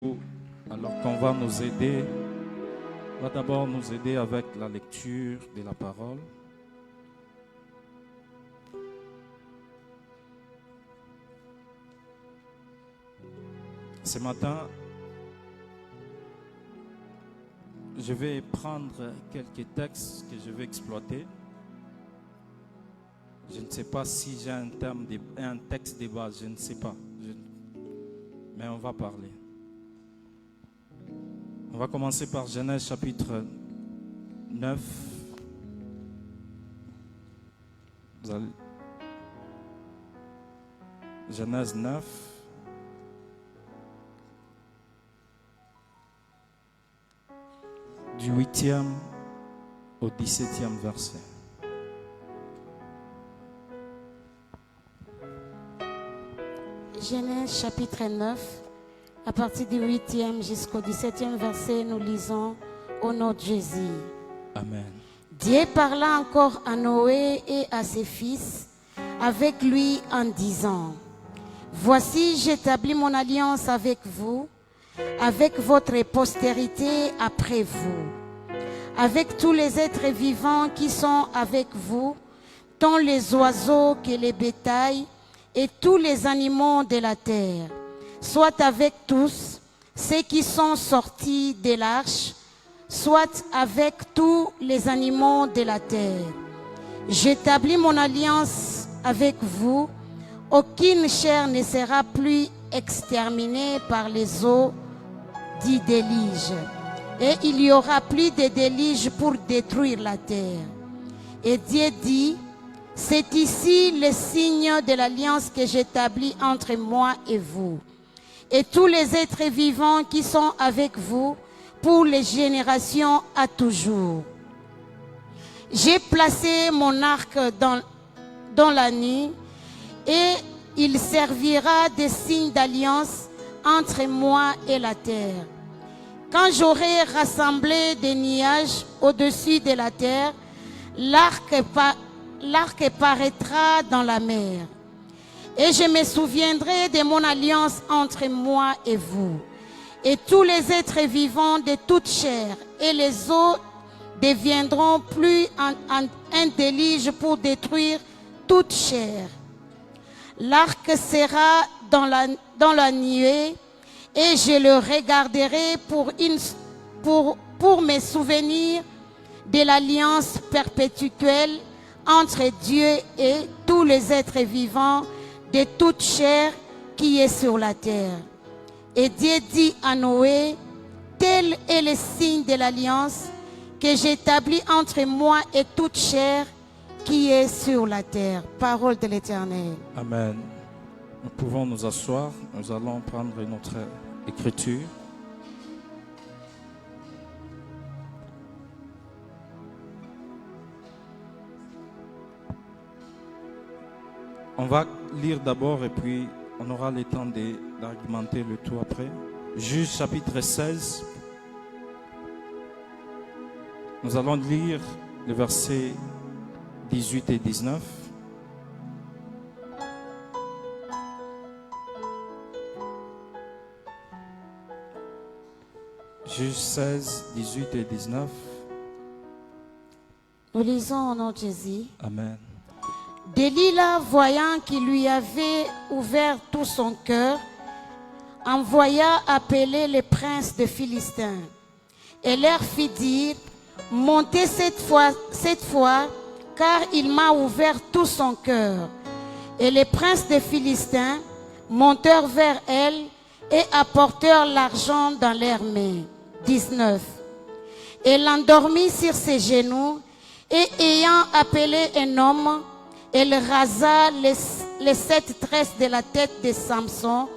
Alors qu'on va nous aider, va d'abord nous aider avec la lecture de la parole. Ce matin, je vais prendre quelques textes que je vais exploiter. Je ne sais pas si j'ai un texte de base, je ne sais pas. Mais on va parler. On va commencer par Genèse chapitre 9. Genèse 9. Du 8e au 17e verset. Genèse chapitre 9, à partir du 8e jusqu'au 17e verset, nous lisons au nom de Jésus. Amen. Dieu parla encore à Noé et à ses fils avec lui en disant: Voici, j'établis mon alliance avec vous, avec votre postérité après vous, avec tous les êtres vivants qui sont avec vous, tant les oiseaux que les bétails et tous les animaux de la terre, soit avec tous ceux qui sont sortis de l'arche, soit avec tous les animaux de la terre. J'établis mon alliance avec vous, aucune chair ne sera plus exterminée par les eaux du déluge, et il n'y aura plus de déluge pour détruire la terre. Et Dieu dit: c'est ici le signe de l'alliance que j'établis entre moi et vous, et tous les êtres vivants qui sont avec vous, pour les générations à toujours. J'ai placé mon arc dans la nuit, et il servira de signe d'alliance entre moi et la terre. Quand j'aurai rassemblé des nuages au-dessus de la terre, l'arc paraîtra dans la mer. Et je me souviendrai de mon alliance entre moi et vous, et tous les êtres vivants de toute chair, et les eaux deviendront plus un déluge pour détruire toute chair. L'arc sera dans la nuée, et je le regarderai pour me souvenir de l'alliance perpétuelle entre Dieu et tous les êtres vivants de toute chair qui est sur la terre. Et Dieu dit à Noé: tel est le signe de l'alliance que j'établis entre moi et toute chair qui est sur la terre. Parole de l'Éternel. Amen. Nous pouvons nous asseoir. Nous allons prendre notre écriture. On va lire d'abord et puis on aura le temps d'argumenter le tout après. Juge chapitre 16. Nous allons lire les versets 18 et 19. Juge 16, 18 et 19. Nous lisons au nom de Jésus. Amen. Delilah, voyant qu'il lui avait ouvert tout son cœur, envoya appeler les princes des Philistins et leur fit dire: montez cette fois, car il m'a ouvert tout son cœur. Et les princes des Philistins montèrent vers elle et apportèrent l'argent dans leurs mains. 19. Elle l'endormit sur ses genoux, et ayant appelé un homme, elle rasa les 7 tresses de la tête de Samson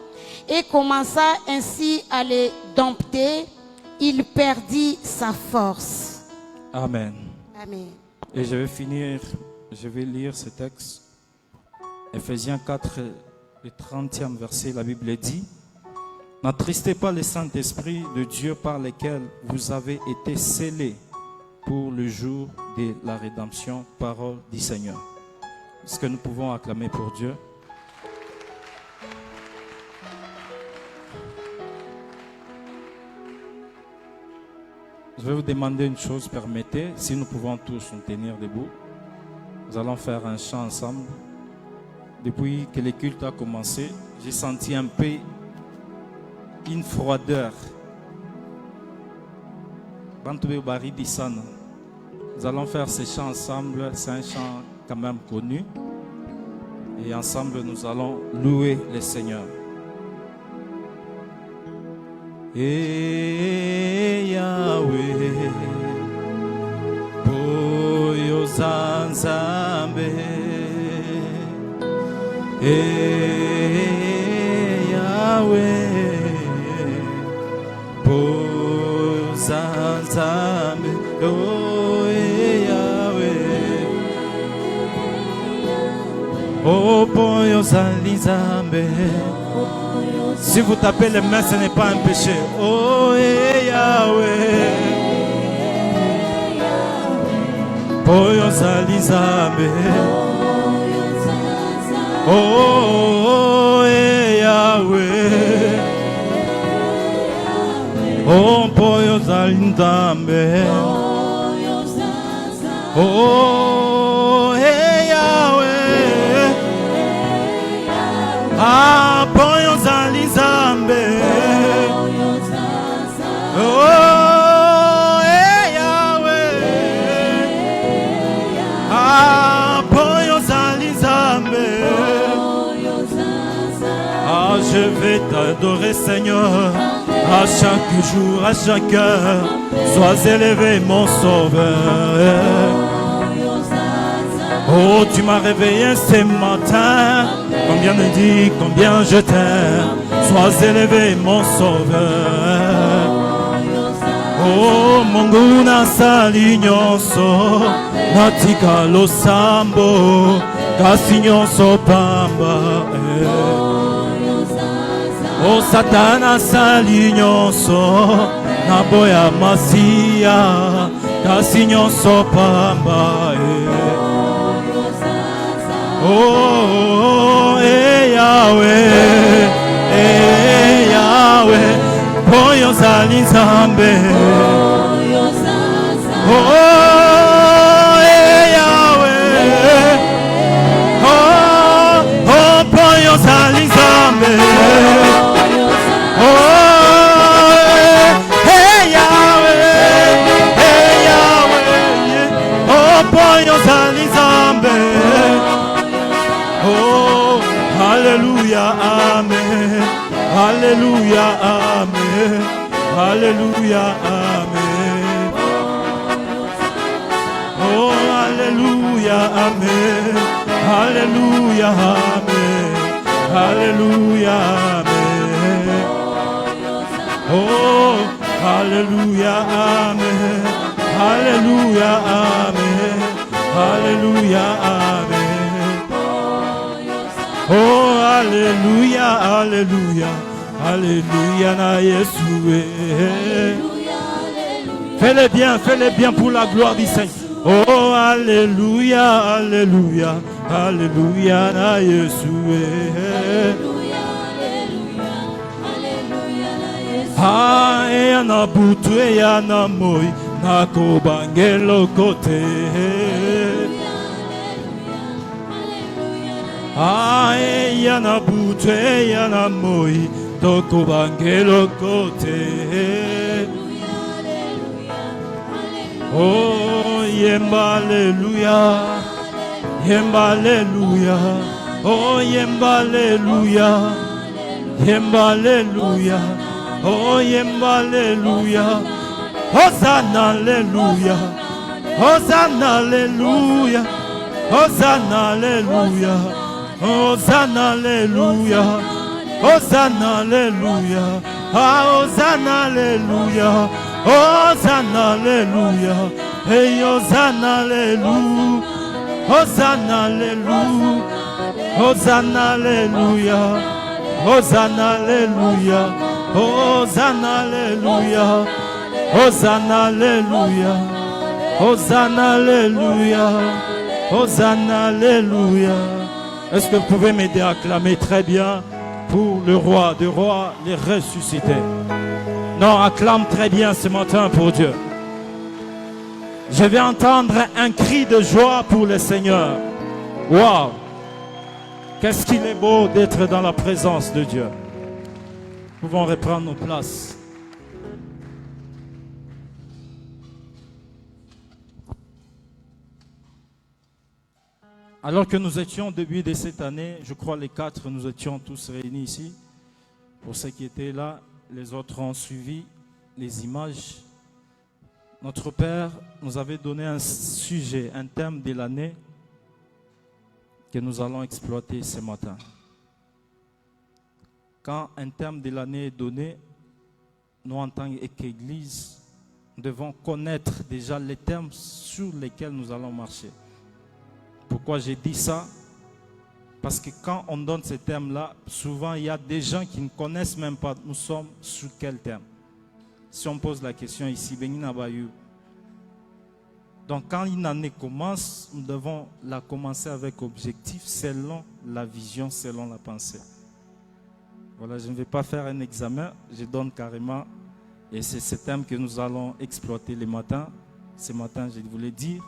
et commença ainsi à les dompter. Il perdit sa force. Amen. Amen. Et je vais lire ce texte. Ephésiens 4, le 30e verset, la Bible dit: n'attristez pas le Saint-Esprit de Dieu par lequel vous avez été scellés pour le jour de la rédemption, parole du Seigneur. Est-ce que nous pouvons acclamer pour Dieu? Je vais vous demander une chose, permettez, si nous pouvons tous nous tenir debout. Nous allons faire un chant ensemble. Depuis que le culte a commencé, j'ai senti un peu une froideur. Nous allons faire ce chant ensemble. C'est un chant quand même connu. Et ensemble, nous allons louer le Seigneur. Et Yahweh, Boyo Zanzambe. Et Yahweh, Boyo Zanzambe. Oh, Yahweh, oh, Boyo Zanzambe. Si vous tapez les mains, ce n'est pas un péché. Oh, Yahweh, Boyo Zanzambe. Oh, Yahweh, oh, Boyo Zanzambe. Oh, Yahweh, ah, Boyo Zanzambe. Oh, Yahweh, ah, Boyo Zanzambe. Ah, je vais t'adorer, Seigneur, à chaque jour, à chaque heure. Sois élevé, mon sauveur. Oh, tu m'as réveillé ce matin. Combien me dit, combien je t'aime. Sois élevé, mon sauveur. Oh, Mungu nasali nyonso, natika losambo, kasi nyonso pamba. Oh, Satana sali nyonso, naboya masia, kasi nyonso pamba. Oh, Yahweh, Yahweh, Boyo Zanzambe. Oh, Yahweh, oh, Boyo Zanzambe. Oh, Yahweh, Yahweh, oh, Boyo Zanzambe. Oh, Alléluia, Amen. Alléluia, Amen. Alléluia, Amen. Oh, Alléluia, Amen. Alléluia, Amen. Alléluia, Amen. Oh, Alléluia, Amen. Alléluia, Amen. Alléluia, Amen. Oh, Alléluia, Alléluia, Alléluia, na Yeshua. Fais-le bien pour la gloire du Seigneur. Oh, Alléluia, Alléluia, Alléluia, na Yeshua. Ah, yana butu, yana moi, na kobangelo kote. Ah, yana butu, yana moi, toko bangelo kote. Oh, yemba alléluia, yemba alléluia, oh yemba alléluia, yemba alléluia, oh yemba alléluia, Hosanna alléluia, Hosanna alléluia, Hosanna alléluia, Hosanna alléluia, Hosanna alléluia, ah Hosanna alléluia, Hosanna alléluia, hey Hosanna alléluia, Hosanna alléluia, Hosanna alléluia, Hosanna alléluia, Hosanna alléluia, Hosanna alléluia, Hosanna alléluia, Hosanna alléluia. Est-ce que vous pouvez m'aider à acclamer très bien pour le roi des rois, les ressuscités? Non, acclame très bien ce matin pour Dieu. Je vais entendre un cri de joie pour le Seigneur. Waouh! Qu'est-ce qu'il est beau d'être dans la présence de Dieu. Nous pouvons reprendre nos places. Alors que nous étions au début de cette année, je crois les 4, nous étions tous réunis ici. Pour ceux qui étaient là, les autres ont suivi les images. Notre Père nous avait donné un sujet, un thème de l'année que nous allons exploiter ce matin. Quand un thème de l'année est donné, nous en tant qu'Église, nous devons connaître déjà les thèmes sur lesquels nous allons marcher. Pourquoi j'ai dit ça? Parce que quand on donne ces thèmes-là, souvent il y a des gens qui ne connaissent même pas nous sommes sur quel thème. Si on pose la question ici, donc quand une année commence, nous devons la commencer avec objectif, selon la vision, selon la pensée. Voilà, je ne vais pas faire un examen, je donne carrément, et c'est ce thème que nous allons exploiter le matin. Ce matin, je voulais dire,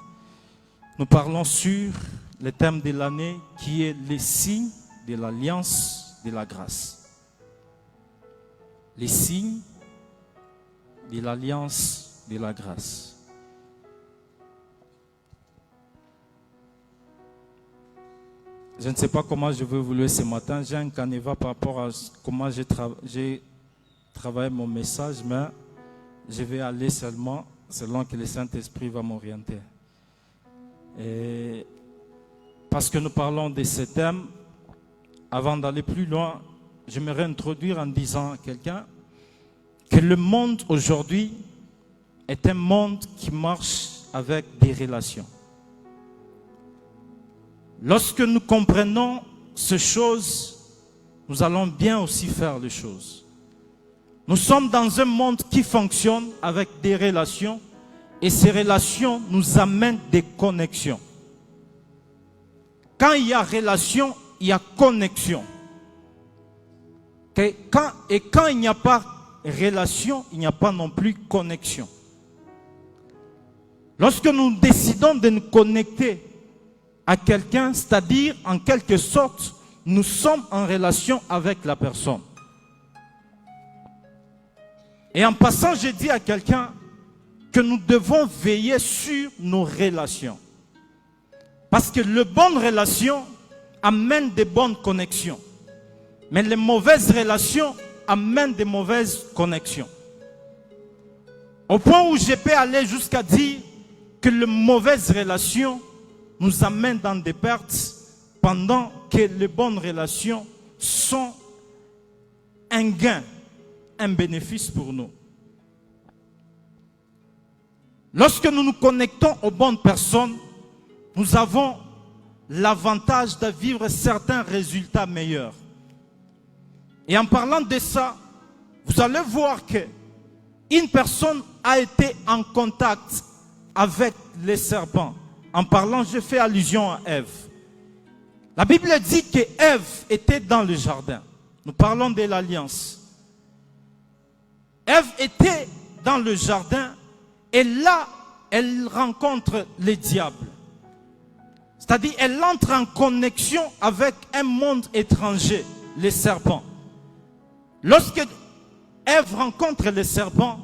nous parlons sur le thème de l'année qui est les signes de l'alliance de la grâce. Les signes de l'alliance de la grâce. Je ne sais pas comment je vais évoluer ce matin. J'ai un canevas par rapport à comment j'ai travaillé mon message, mais je vais aller seulement selon que le Saint-Esprit va m'orienter. Et parce que nous parlons de ce thème, avant d'aller plus loin, j'aimerais introduire en disant à quelqu'un que le monde aujourd'hui est un monde qui marche avec des relations. Lorsque nous comprenons ces choses, nous allons bien aussi faire les choses. Nous sommes dans un monde qui fonctionne avec des relations et ces relations nous amènent des connexions. Quand il y a relation, il y a connexion. Et quand il n'y a pas relation, il n'y a pas non plus connexion. Lorsque nous décidons de nous connecter à quelqu'un, c'est-à-dire en quelque sorte, nous sommes en relation avec la personne. Et en passant, je dis à quelqu'un que nous devons veiller sur nos relations. Parce que les bonnes relations amènent des bonnes connexions. Mais les mauvaises relations amènent des mauvaises connexions. Au point où je peux aller jusqu'à dire que les mauvaises relations nous amènent dans des pertes pendant que les bonnes relations sont un gain, un bénéfice pour nous. Lorsque nous nous connectons aux bonnes personnes, nous avons l'avantage de vivre certains résultats meilleurs. Et en parlant de ça, vous allez voir que une personne a été en contact avec les serpents. En parlant, je fais allusion à Ève. La Bible dit que Ève était dans le jardin. Nous parlons de l'alliance. Ève était dans le jardin et là, elle rencontre le diable. C'est-à-dire, elle entre en connexion avec un monde étranger, les serpents. Lorsque Ève rencontre les serpents,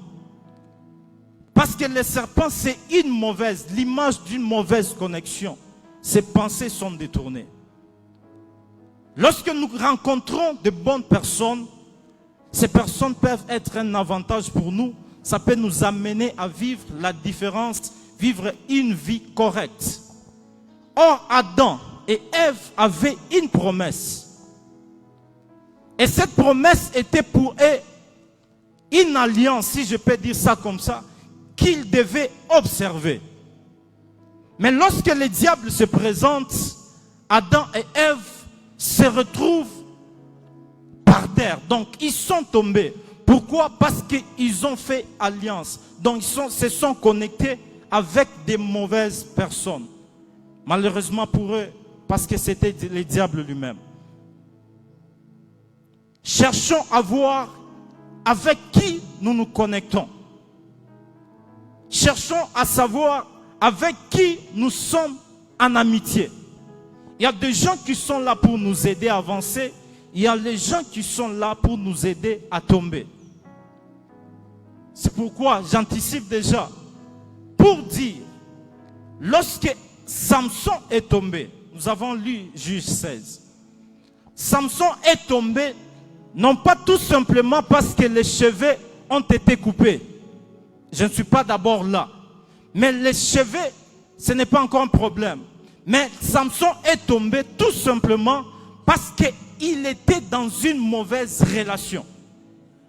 parce que les serpents, c'est l'image d'une mauvaise connexion. Ses pensées sont détournées. Lorsque nous rencontrons de bonnes personnes, ces personnes peuvent être un avantage pour nous. Ça peut nous amener à vivre la différence, vivre une vie correcte. Or, Adam et Ève avaient une promesse. Et cette promesse était pour eux une alliance, si je peux dire ça comme ça, qu'ils devaient observer. Mais lorsque le diable se présente, Adam et Ève se retrouvent par terre. Donc, ils sont tombés. Pourquoi? Parce qu'ils ont fait alliance. Donc, ils se sont connectés avec des mauvaises personnes. Malheureusement pour eux, parce que c'était le diable lui-même. Cherchons à voir avec qui nous nous connectons. Cherchons à savoir avec qui nous sommes en amitié. Il y a des gens qui sont là pour nous aider à avancer. Il y a les gens qui sont là pour nous aider à tomber. C'est pourquoi j'anticipe déjà pour dire, lorsque Samson est tombé, nous avons lu Juge 16. Samson est tombé, non pas tout simplement parce que les cheveux ont été coupés. Je ne suis pas d'abord là. Mais les cheveux, ce n'est pas encore un problème. Mais Samson est tombé tout simplement parce qu'il était dans une mauvaise relation.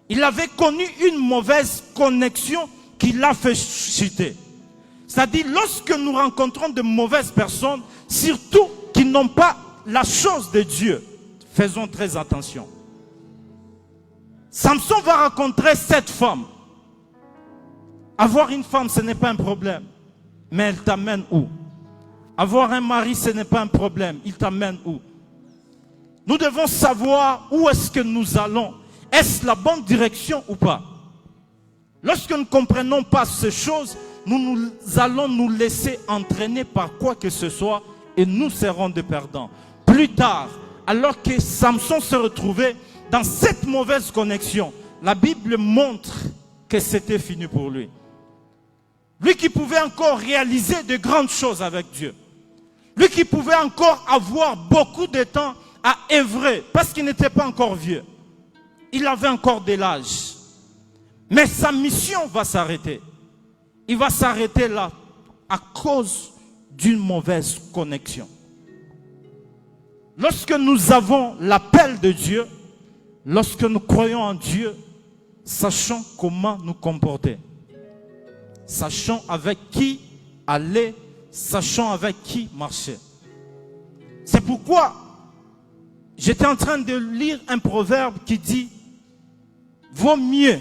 Il avait connu une mauvaise connexion qui l'a fait chuter. C'est-à-dire, lorsque nous rencontrons de mauvaises personnes, surtout qui n'ont pas la chose de Dieu, faisons très attention. Samson va rencontrer cette femme. Avoir une femme, ce n'est pas un problème. Mais elle t'amène où? Avoir un mari, ce n'est pas un problème. Il t'amène où? Nous devons savoir où est-ce que nous allons. Est-ce la bonne direction ou pas? Lorsque nous ne comprenons pas ces choses, nous allons nous laisser entraîner par quoi que ce soit et nous serons des perdants. Plus tard, alors que Samson se retrouvait dans cette mauvaise connexion, la Bible montre que c'était fini pour lui. Lui qui pouvait encore réaliser de grandes choses avec Dieu. Lui qui pouvait encore avoir beaucoup de temps à œuvrer parce qu'il n'était pas encore vieux. Il avait encore de l'âge. Mais sa mission va s'arrêter. Il va s'arrêter là à cause d'une mauvaise connexion. Lorsque nous avons l'appel de Dieu, lorsque nous croyons en Dieu, sachons comment nous comporter. Sachons avec qui aller, sachons avec qui marcher. C'est pourquoi j'étais en train de lire un proverbe qui dit « Vaut mieux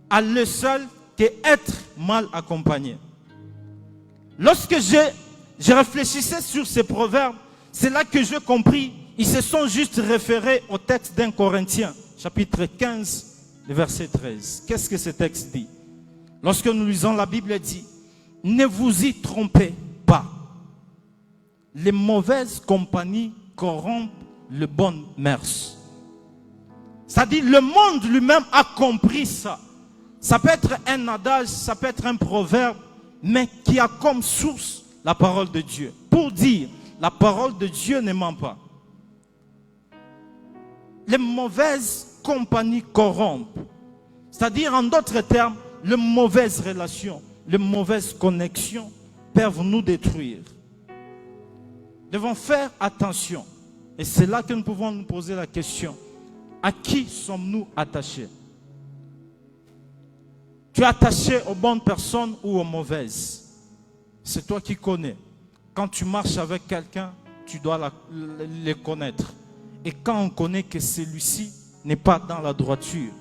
aller seul qu'être mal accompagné ». Lorsque je réfléchissais sur ces proverbes, c'est là que j'ai compris, ils se sont juste référés au texte d'un Corinthiens, chapitre 15, le verset 13. Qu'est-ce que ce texte dit? Lorsque nous lisons la Bible, elle dit « Ne vous y trompez pas. Les mauvaises compagnies corrompent le bon mœurs. » C'est-à-dire, le monde lui-même a compris ça. Ça peut être un adage, ça peut être un proverbe, mais qui a comme source la parole de Dieu. Pour dire, la parole de Dieu ne ment pas. Les mauvaises compagnies corrompent. C'est-à-dire, en d'autres termes, les mauvaises relations, les mauvaises connexions peuvent nous détruire. Nous devons faire attention. Et c'est là que nous pouvons nous poser la question. À qui sommes-nous attachés? Tu es attaché aux bonnes personnes ou aux mauvaises? C'est toi qui connais. Quand tu marches avec quelqu'un, tu dois les connaître. Et quand on connaît que celui-ci n'est pas dans la droiture,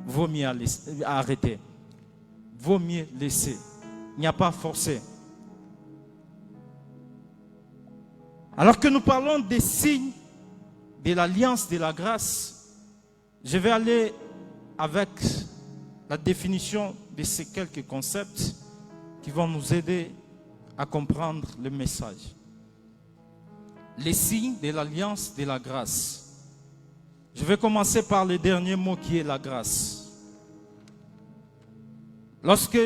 vaut mieux arrêter. Vaut mieux laisser. Il n'y a pas forcé. Alors que nous parlons des signes de l'alliance de la grâce, je vais aller avec la définition de ces quelques concepts qui vont nous aider à comprendre le message. Les signes de l'alliance de la grâce. Je vais commencer par le dernier mot qui est la grâce. Lorsque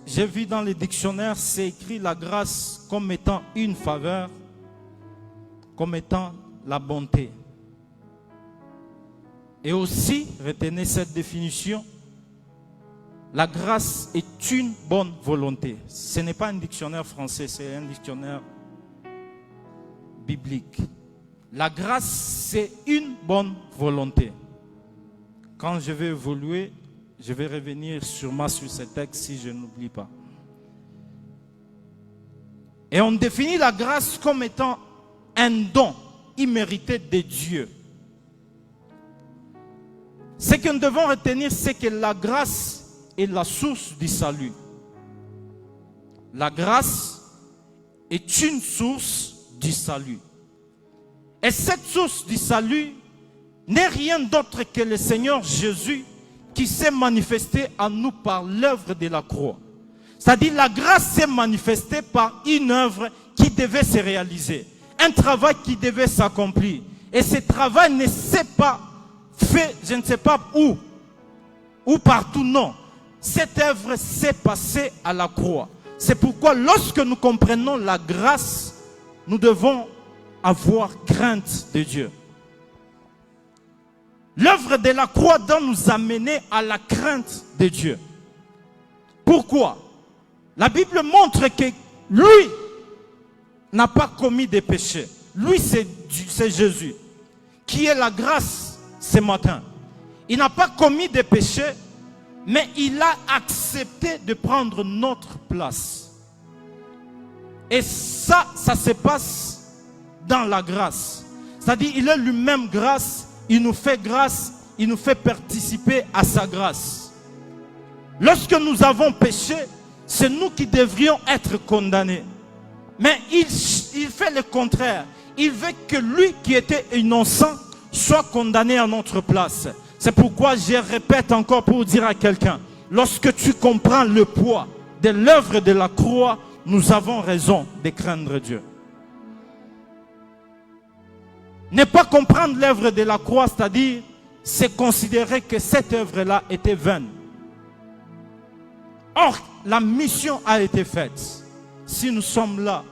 j'ai vu dans les dictionnaires, c'est écrit la grâce comme étant une faveur, comme étant la bonté. Et aussi, retenez cette définition, la grâce est une bonne volonté. Ce n'est pas un dictionnaire français, c'est un dictionnaire biblique. La grâce, c'est une bonne volonté. Quand je vais évoluer, je vais revenir sûrement sur ce texte si je n'oublie pas. Et on définit la grâce comme étant un don immérité de Dieu. Ce que nous devons retenir, c'est que la grâce est la source du salut. La grâce est une source du salut. Et cette source du salut n'est rien d'autre que le Seigneur Jésus qui s'est manifestée à nous par l'œuvre de la croix. C'est-à-dire la grâce s'est manifestée par une œuvre qui devait se réaliser, un travail qui devait s'accomplir. Et ce travail ne s'est pas fait, je ne sais pas où, ou partout, non. Cette œuvre s'est passée à la croix. C'est pourquoi lorsque nous comprenons la grâce, nous devons avoir crainte de Dieu. L'œuvre de la croix doit nous amener à la crainte de Dieu. Pourquoi? La Bible montre que lui n'a pas commis de péché. Lui, c'est Jésus, qui est la grâce ce matin. Il n'a pas commis de péché, mais il a accepté de prendre notre place. Et ça se passe dans la grâce. C'est-à-dire, il est lui-même grâce, il nous fait grâce, il nous fait participer à sa grâce. Lorsque nous avons péché, c'est nous qui devrions être condamnés. Mais il fait le contraire. Il veut que lui qui était innocent soit condamné à notre place. C'est pourquoi je répète encore pour dire à quelqu'un, lorsque tu comprends le poids de l'œuvre de la croix, nous avons raison de craindre Dieu. Ne pas comprendre l'œuvre de la croix, c'est-à-dire, c'est considérer que cette œuvre-là était vaine. Or, la mission a été faite. Si nous sommes là,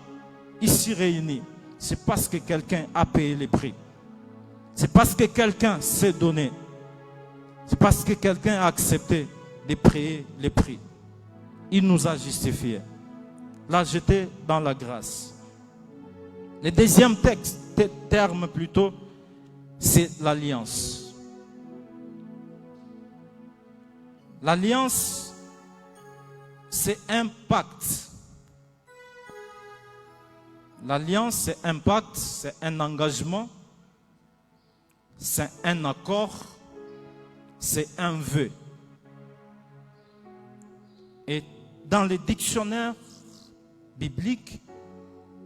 ici réunis, c'est parce que quelqu'un a payé les prix. C'est parce que quelqu'un s'est donné. C'est parce que quelqu'un a accepté de payer les prix. Il nous a justifiés. Là, j'étais dans la grâce. Le deuxième terme plutôt, c'est l'alliance. L'alliance, c'est un pacte. L'alliance, c'est un pacte, c'est un engagement, c'est un accord, c'est un vœu. Et dans les dictionnaires bibliques,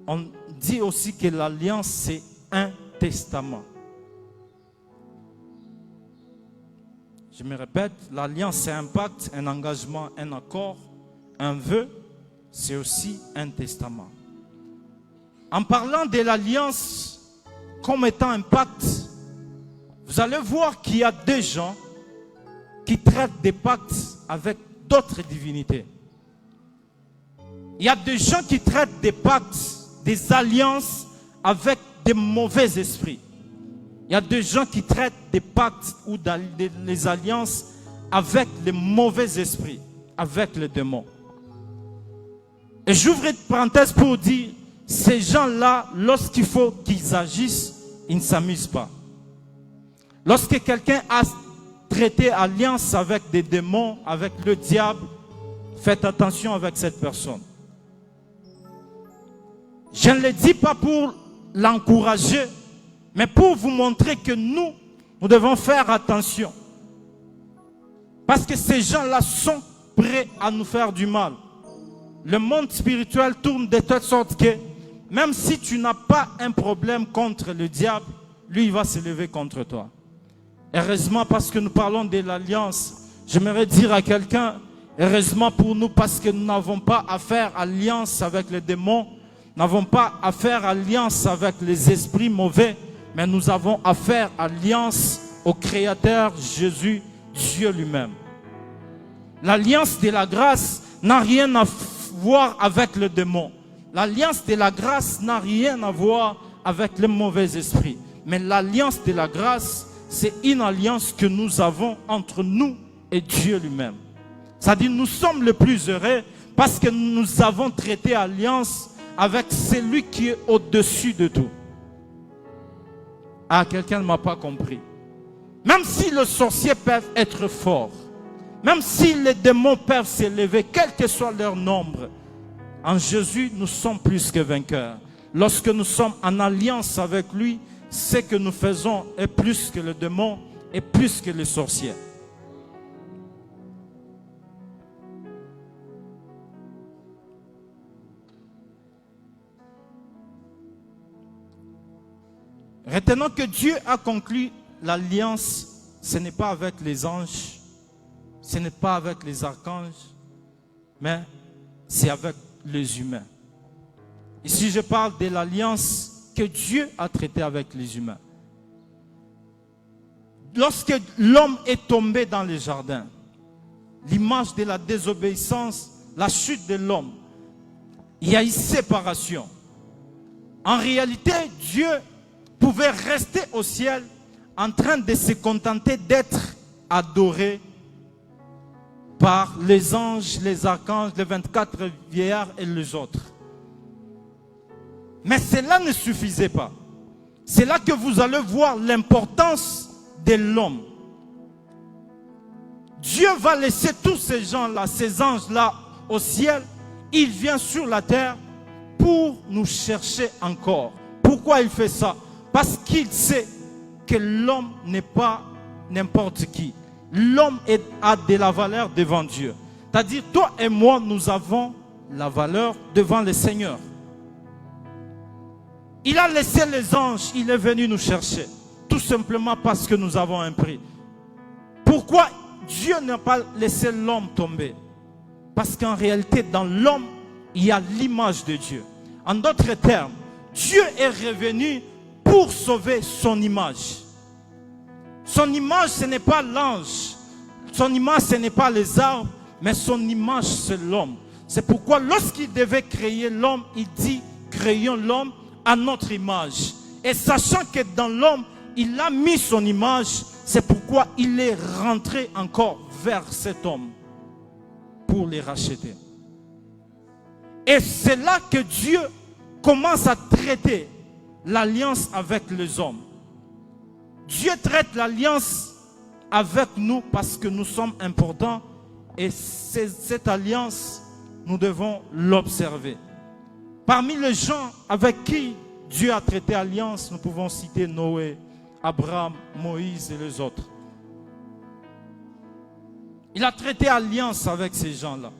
on dit aussi que l'alliance, c'est un testament. Je me répète, l'alliance, c'est un pacte, un engagement, un accord, un vœu, c'est aussi un testament. En parlant de l'alliance comme étant un pacte, vous allez voir qu'il y a des gens qui traitent des pactes avec d'autres divinités. Il y a des gens qui traitent des pactes, des alliances avec des mauvais esprits. Il y a des gens qui traitent des pactes ou des alliances avec les mauvais esprits, avec les démons. Et j'ouvre une parenthèse pour dire, ces gens-là, lorsqu'il faut qu'ils agissent, ils ne s'amusent pas. Lorsque quelqu'un a traité alliance avec des démons, avec le diable, faites attention avec cette personne. Je ne le dis pas pour l'encourager, mais pour vous montrer que nous devons faire attention. Parce que ces gens-là sont prêts à nous faire du mal. Le monde spirituel tourne de telle sorte que même si tu n'as pas un problème contre le diable, lui, il va se lever contre toi. Heureusement, parce que nous parlons de l'alliance, j'aimerais dire à quelqu'un, heureusement pour nous, parce que nous n'avons pas à faire alliance avec les démons, nous n'avons pas à faire alliance avec les esprits mauvais, mais nous avons à faire alliance au Créateur Jésus, Dieu lui-même. L'alliance de la grâce n'a rien à voir avec le démon. L'alliance de la grâce n'a rien à voir avec les mauvais esprits. Mais l'alliance de la grâce, c'est une alliance que nous avons entre nous et Dieu lui-même. C'est-à-dire nous sommes les plus heureux parce que nous avons traité alliance avec celui qui est au-dessus de tout. Ah, quelqu'un ne m'a pas compris. Même si les sorciers peuvent être forts, même si les démons peuvent s'élever, quel que soit leur nombre, en Jésus, nous sommes plus que vainqueurs. Lorsque nous sommes en alliance avec lui, ce que nous faisons est plus que le démon et plus que les sorciers. Retenons que Dieu a conclu l'alliance, ce n'est pas avec les anges, ce n'est pas avec les archanges, mais c'est avec les humains. Ici, je parle de l'alliance que Dieu a traitée avec les humains. Lorsque l'homme est tombé dans le jardin, l'image de la désobéissance, la chute de l'homme, il y a eu séparation. En réalité, Dieu pouvait rester au ciel en train de se contenter d'être adoré par les anges, les archanges, les 24 vieillards et les autres. Mais cela ne suffisait pas. C'est là que vous allez voir l'importance de l'homme. Dieu va laisser tous ces gens-là, ces anges-là au ciel. Il vient sur la terre pour nous chercher encore. Pourquoi il fait ça? Parce qu'il sait que l'homme n'est pas n'importe qui. L'homme a de la valeur devant Dieu. C'est-à-dire, toi et moi, nous avons la valeur devant le Seigneur. Il a laissé les anges, il est venu nous chercher. Tout simplement parce que nous avons un prix. Pourquoi Dieu n'a pas laissé l'homme tomber? Parce qu'en réalité, dans l'homme, il y a l'image de Dieu. En d'autres termes, Dieu est revenu pour sauver son image. Son image, ce n'est pas l'ange. Son image, ce n'est pas les arbres. Mais son image, c'est l'homme. C'est pourquoi lorsqu'il devait créer l'homme, il dit, créons l'homme à notre image. Et sachant que dans l'homme, il a mis son image, c'est pourquoi il est rentré encore vers cet homme pour les racheter. Et c'est là que Dieu commence à traiter l'alliance avec les hommes. Dieu traite l'alliance avec nous parce que nous sommes importants et cette alliance, nous devons l'observer. Parmi les gens avec qui Dieu a traité alliance, nous pouvons citer Noé, Abraham, Moïse et les autres. Il a traité alliance avec ces gens-là.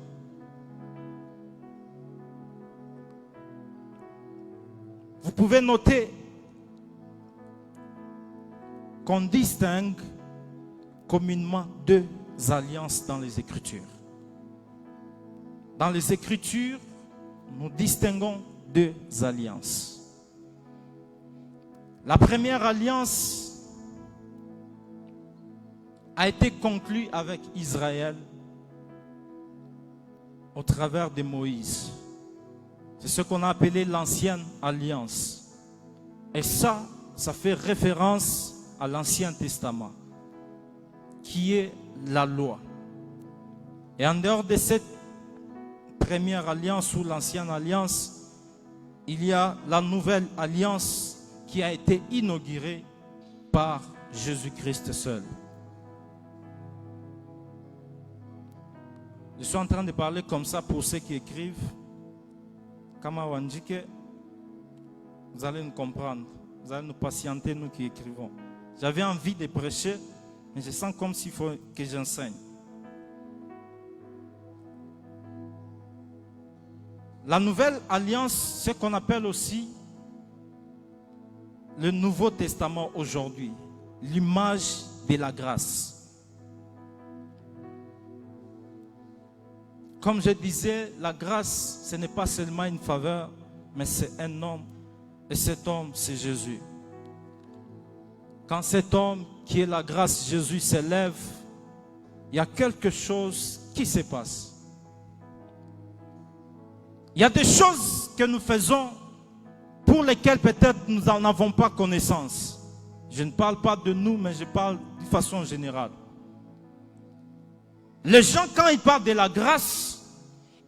Vous pouvez noter qu'on distingue communément deux alliances dans les Écritures. Dans les Écritures, nous distinguons deux alliances. La première alliance a été conclue avec Israël au travers de Moïse. C'est ce qu'on a appelé l'ancienne alliance. Et ça fait référence à l'Ancien Testament, qui est la loi. Et en dehors de cette première alliance ou l'ancienne alliance, il y a la nouvelle alliance qui a été inaugurée par Jésus-Christ seul. Je suis en train de parler comme ça pour ceux qui écrivent. Kama Wandjike, vous allez nous comprendre. Vous allez nous patienter, nous qui écrivons. J'avais envie de prêcher, mais je sens comme s'il faut que j'enseigne. La nouvelle alliance, ce qu'on appelle aussi le Nouveau Testament aujourd'hui, l'image de la grâce. Comme je disais, la grâce, ce n'est pas seulement une faveur, mais c'est un homme. Et cet homme, c'est Jésus. Quand cet homme, qui est la grâce, Jésus, s'élève, il y a quelque chose qui se passe. Il y a des choses que nous faisons pour lesquelles peut-être nous n'en avons pas connaissance. Je ne parle pas de nous, mais je parle de façon générale. Les gens, quand ils parlent de la grâce,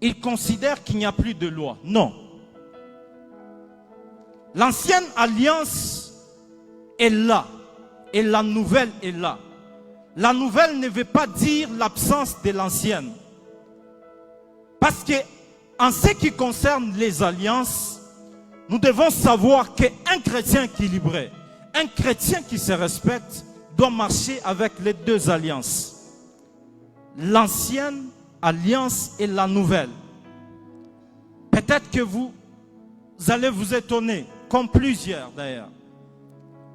ils considèrent qu'il n'y a plus de loi. Non. L'ancienne alliance est là et la nouvelle est là. La nouvelle ne veut pas dire l'absence de l'ancienne. Parce que en ce qui concerne les alliances, nous devons savoir qu'un chrétien équilibré, un chrétien qui se respecte, doit marcher avec les deux alliances. L'ancienne alliance et la nouvelle. Peut-être que vous allez vous étonner, comme plusieurs d'ailleurs.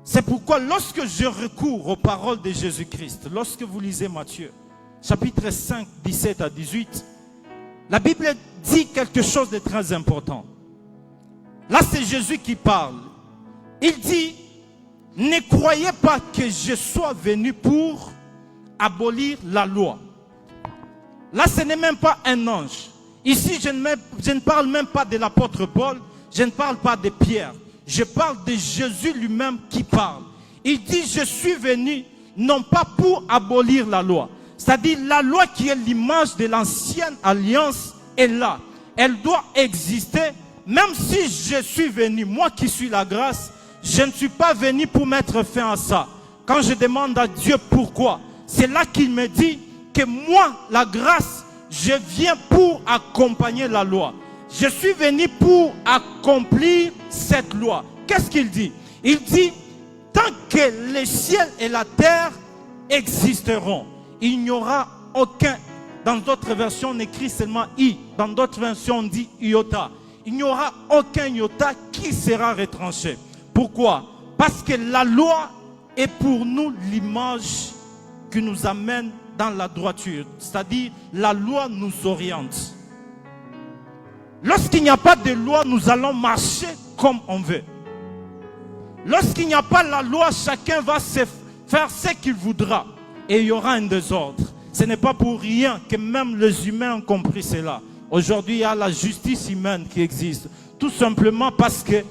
C'est pourquoi lorsque je recours aux paroles de Jésus-Christ, lorsque vous lisez Matthieu, chapitre 5, 17 à 18, la Bible dit quelque chose de très important. Là, c'est Jésus qui parle. Il dit, ne croyez pas que je sois venu pour abolir la loi. Là, ce n'est même pas un ange. Ici, je ne parle même pas de l'apôtre Paul, je ne parle pas de Pierre. Je parle de Jésus lui-même qui parle. Il dit, je suis venu non pas pour abolir la loi. C'est-à-dire la loi qui est l'image de l'ancienne alliance est là. Elle doit exister. Même si je suis venu, moi qui suis la grâce, je ne suis pas venu pour mettre fin à ça. Quand je demande à Dieu pourquoi, c'est là qu'il me dit que moi, la grâce, je viens pour accompagner la loi. Je suis venu pour accomplir cette loi. Qu'est-ce qu'il dit? Il dit, tant que les ciels et la terre existeront, il n'y aura aucun, dans d'autres versions on écrit seulement I, dans d'autres versions on dit iota. Il n'y aura aucun iota qui sera retranché. Pourquoi? Parce que la loi est pour nous l'image qui nous amène dans la droiture. C'est-à-dire, la loi nous oriente. Lorsqu'il n'y a pas de loi, nous allons marcher comme on veut. Lorsqu'il n'y a pas la loi, chacun va faire ce qu'il voudra. Et il y aura un désordre. Ce n'est pas pour rien que même les humains ont compris cela. Aujourd'hui, il y a la justice humaine qui existe. Tout simplement parce que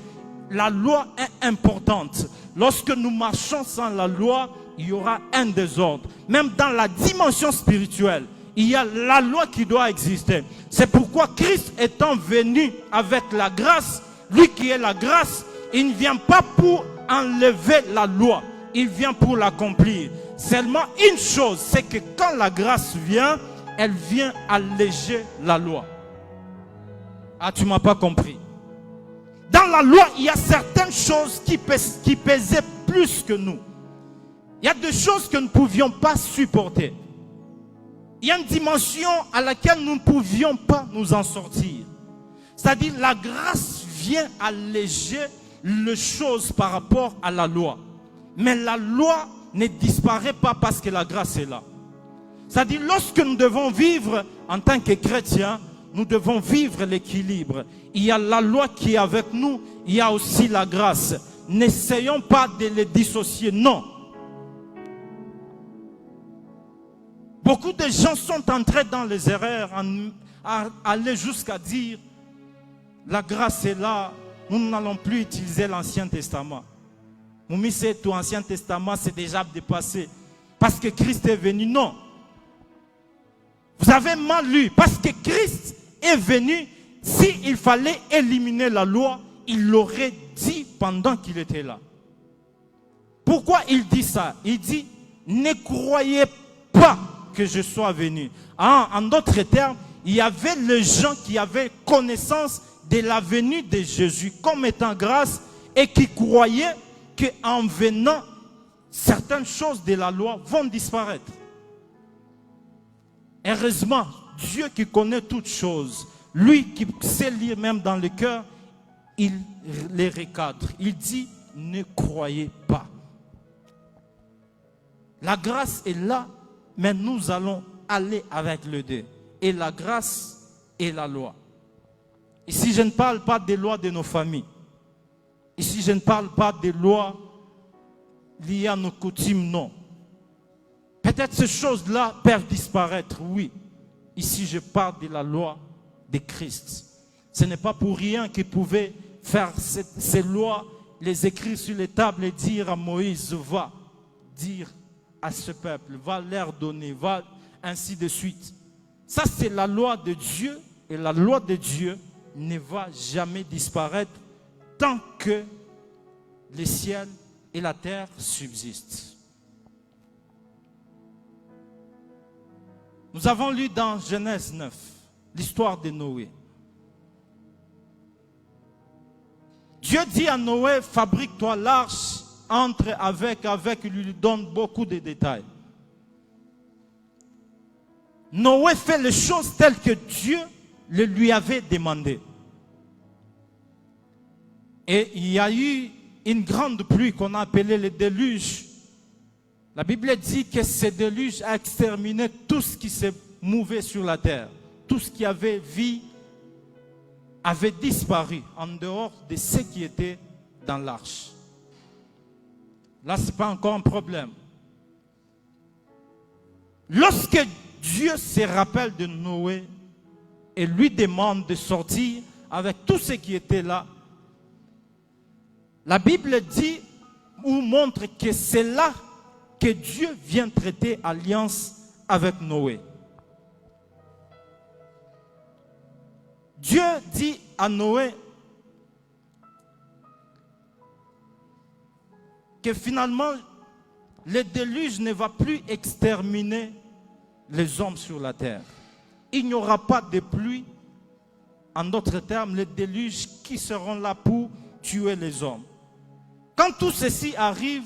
la loi est importante. Lorsque nous marchons sans la loi, il y aura un désordre. Même dans la dimension spirituelle, il y a la loi qui doit exister. C'est pourquoi Christ étant venu avec la grâce, lui qui est la grâce, il ne vient pas pour enlever la loi. Il vient pour l'accomplir. Seulement une chose, c'est que quand la grâce vient, elle vient alléger la loi. Ah, tu ne m'as pas compris. Dans la loi, il y a certaines choses qui pesaient plus que nous. Il y a des choses que nous ne pouvions pas supporter. Il y a une dimension à laquelle nous ne pouvions pas nous en sortir. C'est-à-dire la grâce vient alléger les choses par rapport à la loi. Mais la loi ne disparaît pas parce que la grâce est là. C'est-à-dire lorsque nous devons vivre en tant que chrétiens, nous devons vivre l'équilibre. Il y a la loi qui est avec nous, il y a aussi la grâce. N'essayons pas de les dissocier, non. Beaucoup de gens sont entrés dans les erreurs, à aller jusqu'à dire, la grâce est là, nous n'allons plus utiliser l'Ancien Testament. Moumi, c'est tout Ancien Testament, c'est déjà dépassé. Parce que Christ est venu, non. Vous avez mal lu, parce que Christ est venu, s'il fallait éliminer la loi, il l'aurait dit pendant qu'il était là. Pourquoi il dit ça? Il dit, ne croyez pas que je sois venu. En d'autres termes, il y avait les gens qui avaient connaissance de la venue de Jésus comme étant grâce et qui croyaient qu'en venant, certaines choses de la loi vont disparaître. Heureusement, Dieu qui connaît toutes choses, lui qui sait lire même dans le cœur, il les recadre. Il dit, ne croyez pas. La grâce est là, mais nous allons aller avec le deux. Et la grâce et la loi. Ici, je ne parle pas des lois de nos familles. Ici, je ne parle pas des lois liées à nos coutumes, non. Peut-être ces choses-là peuvent disparaître, oui. Ici, je parle de la loi de Christ. Ce n'est pas pour rien qu'il pouvait faire ces lois, les écrire sur les tables et dire à Moïse, va dire à ce peuple, va leur donner, va ainsi de suite. Ça, c'est la loi de Dieu, et la loi de Dieu ne va jamais disparaître tant que les ciels et la terre subsistent. Nous avons lu dans Genèse 9 l'histoire de Noé. Dieu dit à Noé, fabrique-toi l'arche, entre avec, il lui donne beaucoup de détails. Noé fait les choses telles que Dieu le lui avait demandé. Et il y a eu une grande pluie qu'on a appelée le déluge. La Bible dit que ce déluge a exterminé tout ce qui se mouvait sur la terre. Tout ce qui avait vie avait disparu en dehors de ce qui était dans l'arche. Là, ce n'est pas encore un problème. Lorsque Dieu se rappelle de Noé et lui demande de sortir avec tout ce qui était là, la Bible dit ou montre que c'est là que Dieu vient traiter alliance avec Noé. Dieu dit à Noé que finalement le déluge ne va plus exterminer les hommes sur la terre. Il n'y aura pas de pluie, en d'autres termes, les déluges qui seront là pour tuer les hommes. Quand tout ceci arrive,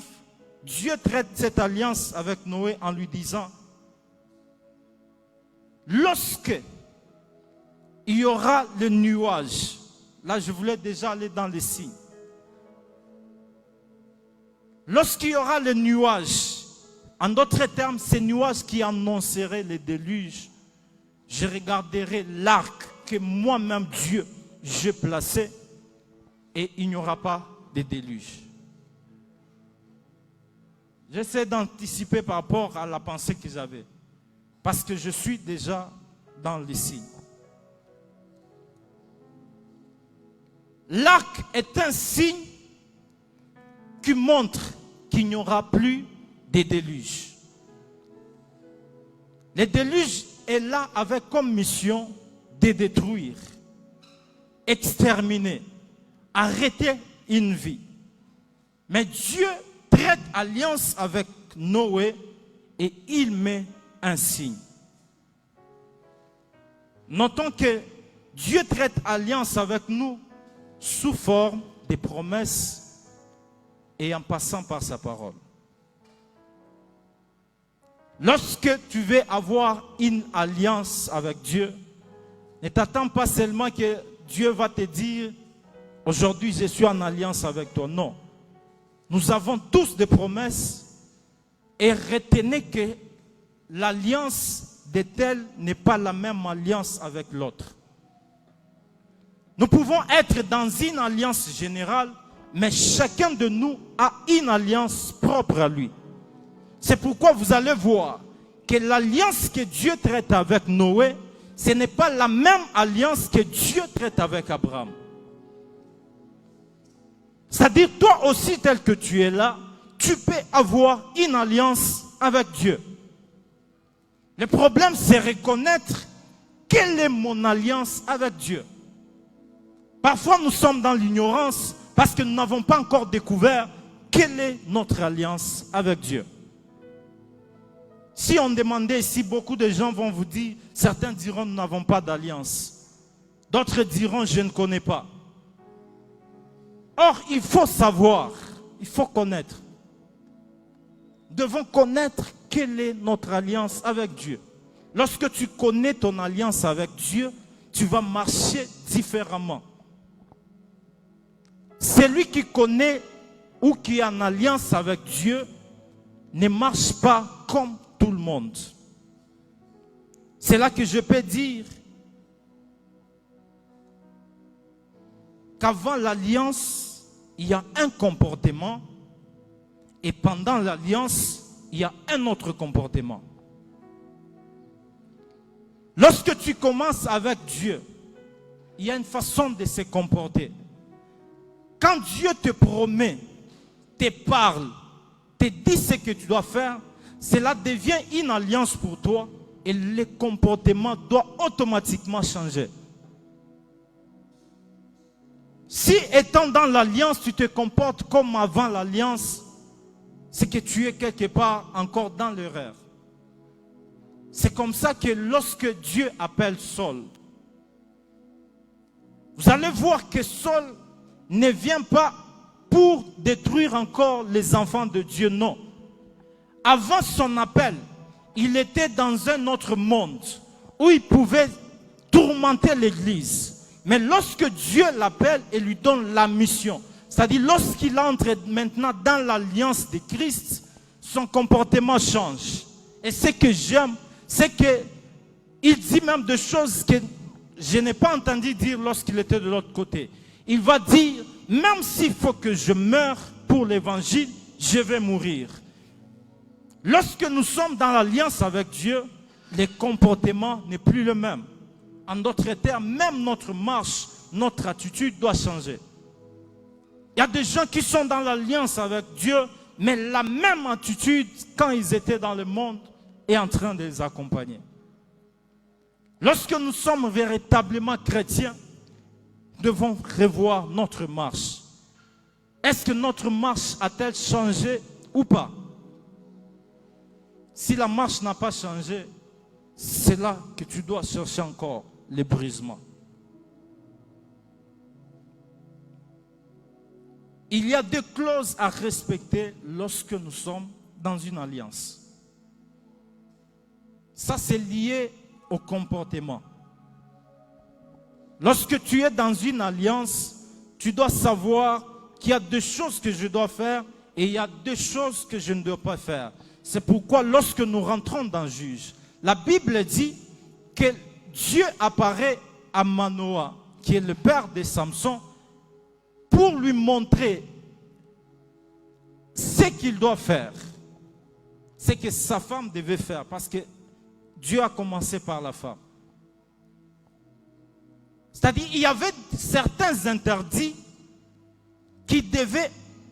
Dieu traite cette alliance avec Noé en lui disant, lorsque il y aura le nuage, là je voulais déjà aller dans les signes. Lorsqu'il y aura le nuage, en d'autres termes, ces nuages qui annonceraient le déluge, je regarderai l'arc que moi-même Dieu j'ai placé et il n'y aura pas de déluge. J'essaie d'anticiper par rapport à la pensée qu'ils avaient, parce que je suis déjà dans les signes. L'arc est un signe qui montre qu'il n'y aura plus de déluge. Le déluge est là avec comme mission de détruire, exterminer, arrêter une vie. Mais Dieu traite alliance avec Noé et il met un signe. Notons que Dieu traite alliance avec nous sous forme de promesses et en passant par sa parole. Lorsque tu veux avoir une alliance avec Dieu, ne t'attends pas seulement que Dieu va te dire « Aujourd'hui, je suis en alliance avec toi ». Non. Nous avons tous des promesses et retenez que l'alliance de tel n'est pas la même alliance avec l'autre. Nous pouvons être dans une alliance générale, mais chacun de nous a une alliance propre à lui. C'est pourquoi vous allez voir que l'alliance que Dieu traite avec Noé, ce n'est pas la même alliance que Dieu traite avec Abraham. C'est-à-dire, toi aussi tel que tu es là, tu peux avoir une alliance avec Dieu. Le problème, c'est reconnaître quelle est mon alliance avec Dieu. Parfois, nous sommes dans l'ignorance parce que nous n'avons pas encore découvert quelle est notre alliance avec Dieu. Si on demandait ici, beaucoup de gens vont vous dire, certains diront nous n'avons pas d'alliance. D'autres diront je ne connais pas. Or, il faut savoir, il faut connaître. Nous devons connaître quelle est notre alliance avec Dieu. Lorsque tu connais ton alliance avec Dieu, tu vas marcher différemment. Celui qui connaît ou qui est en alliance avec Dieu ne marche pas comme tout le monde. C'est là que je peux dire qu'avant l'alliance, il y a un comportement et pendant l'alliance, il y a un autre comportement. Lorsque tu commences avec Dieu, il y a une façon de se comporter. Quand Dieu te promet, te parle, te dit ce que tu dois faire, cela devient une alliance pour toi et le comportement doit automatiquement changer. Si étant dans l'alliance, tu te comportes comme avant l'alliance, c'est que tu es quelque part encore dans l'erreur. C'est comme ça que lorsque Dieu appelle Saul, vous allez voir que Saul ne vient pas pour détruire encore les enfants de Dieu, non. Avant son appel, il était dans un autre monde où il pouvait tourmenter l'église. Mais lorsque Dieu l'appelle et lui donne la mission, c'est-à-dire lorsqu'il entre maintenant dans l'alliance de Christ, son comportement change. Et ce que j'aime, c'est qu'il dit même des choses que je n'ai pas entendu dire lorsqu'il était de l'autre côté. Il va dire, même s'il faut que je meure pour l'évangile, je vais mourir. Lorsque nous sommes dans l'alliance avec Dieu, les comportements n'est plus le même. En d'autres termes, même notre marche, notre attitude doit changer. Il y a des gens qui sont dans l'alliance avec Dieu, mais la même attitude, quand ils étaient dans le monde, est en train de les accompagner. Lorsque nous sommes véritablement chrétiens, nous devons revoir notre marche. Est-ce que notre marche a-t-elle changé ou pas? Si la marche n'a pas changé, c'est là que tu dois chercher encore les brisements. Il y a deux clauses à respecter lorsque nous sommes dans une alliance. Ça, c'est lié au comportement. Lorsque tu es dans une alliance, tu dois savoir qu'il y a deux choses que je dois faire et il y a deux choses que je ne dois pas faire. C'est pourquoi lorsque nous rentrons dans le juge, la Bible dit que Dieu apparaît à Manoah, qui est le père de Samson, pour lui montrer ce qu'il doit faire. Ce que sa femme devait faire, parce que Dieu a commencé par la femme. C'est-à-dire, il y avait certains interdits qu'il devait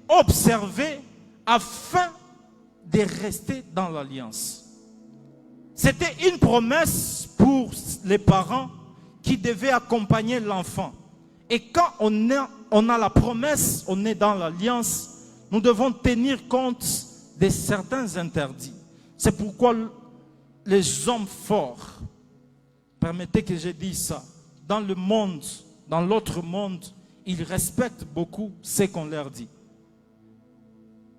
observer afin de rester dans l'alliance. C'était une promesse pour les parents qui devaient accompagner l'enfant. Et quand on a la promesse, on est dans l'alliance, nous devons tenir compte de certains interdits. C'est pourquoi les hommes forts, permettez que je dise ça, dans le monde, dans l'autre monde, ils respectent beaucoup ce qu'on leur dit.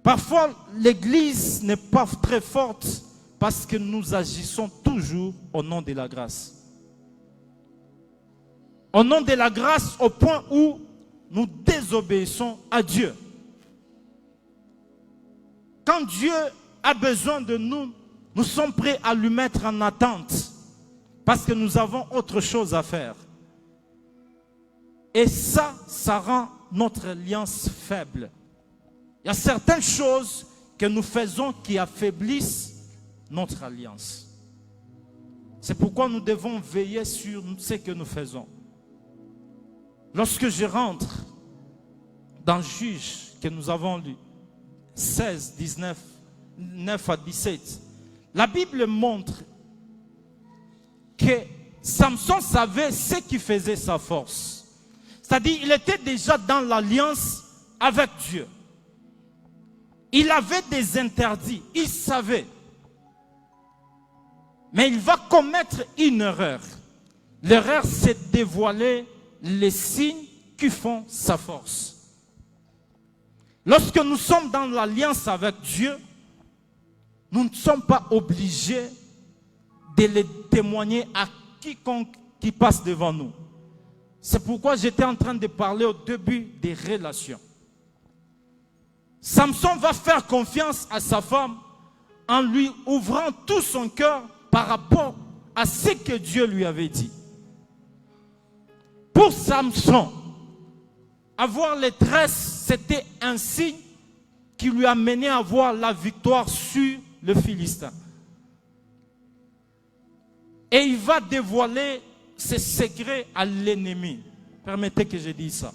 Parfois, l'Église n'est pas très forte parce que nous agissons toujours au nom de la grâce. Au nom de la grâce au point où nous désobéissons à Dieu. Quand Dieu a besoin de nous, nous sommes prêts à lui mettre en attente parce que nous avons autre chose à faire. Et ça rend notre alliance faible. Il y a certaines choses que nous faisons qui affaiblissent notre alliance. C'est pourquoi nous devons veiller sur ce que nous faisons. Lorsque je rentre dans le juge que nous avons lu, 16, 19, 9 à 17, la Bible montre que Samson savait ce qui faisait sa force. C'est-à-dire, il était déjà dans l'alliance avec Dieu. Il avait des interdits, il savait. Mais il va commettre une erreur. L'erreur, c'est dévoiler les signes qui font sa force. Lorsque nous sommes dans l'alliance avec Dieu, nous ne sommes pas obligés de les témoigner à quiconque qui passe devant nous. C'est pourquoi j'étais en train de parler au début des relations. Samson va faire confiance à sa femme en lui ouvrant tout son cœur par rapport à ce que Dieu lui avait dit. Pour Samson, avoir les tresses, c'était un signe qui lui a mené à avoir la victoire sur le Philistin. Et il va dévoiler ses secrets à l'ennemi. Permettez que je dise ça.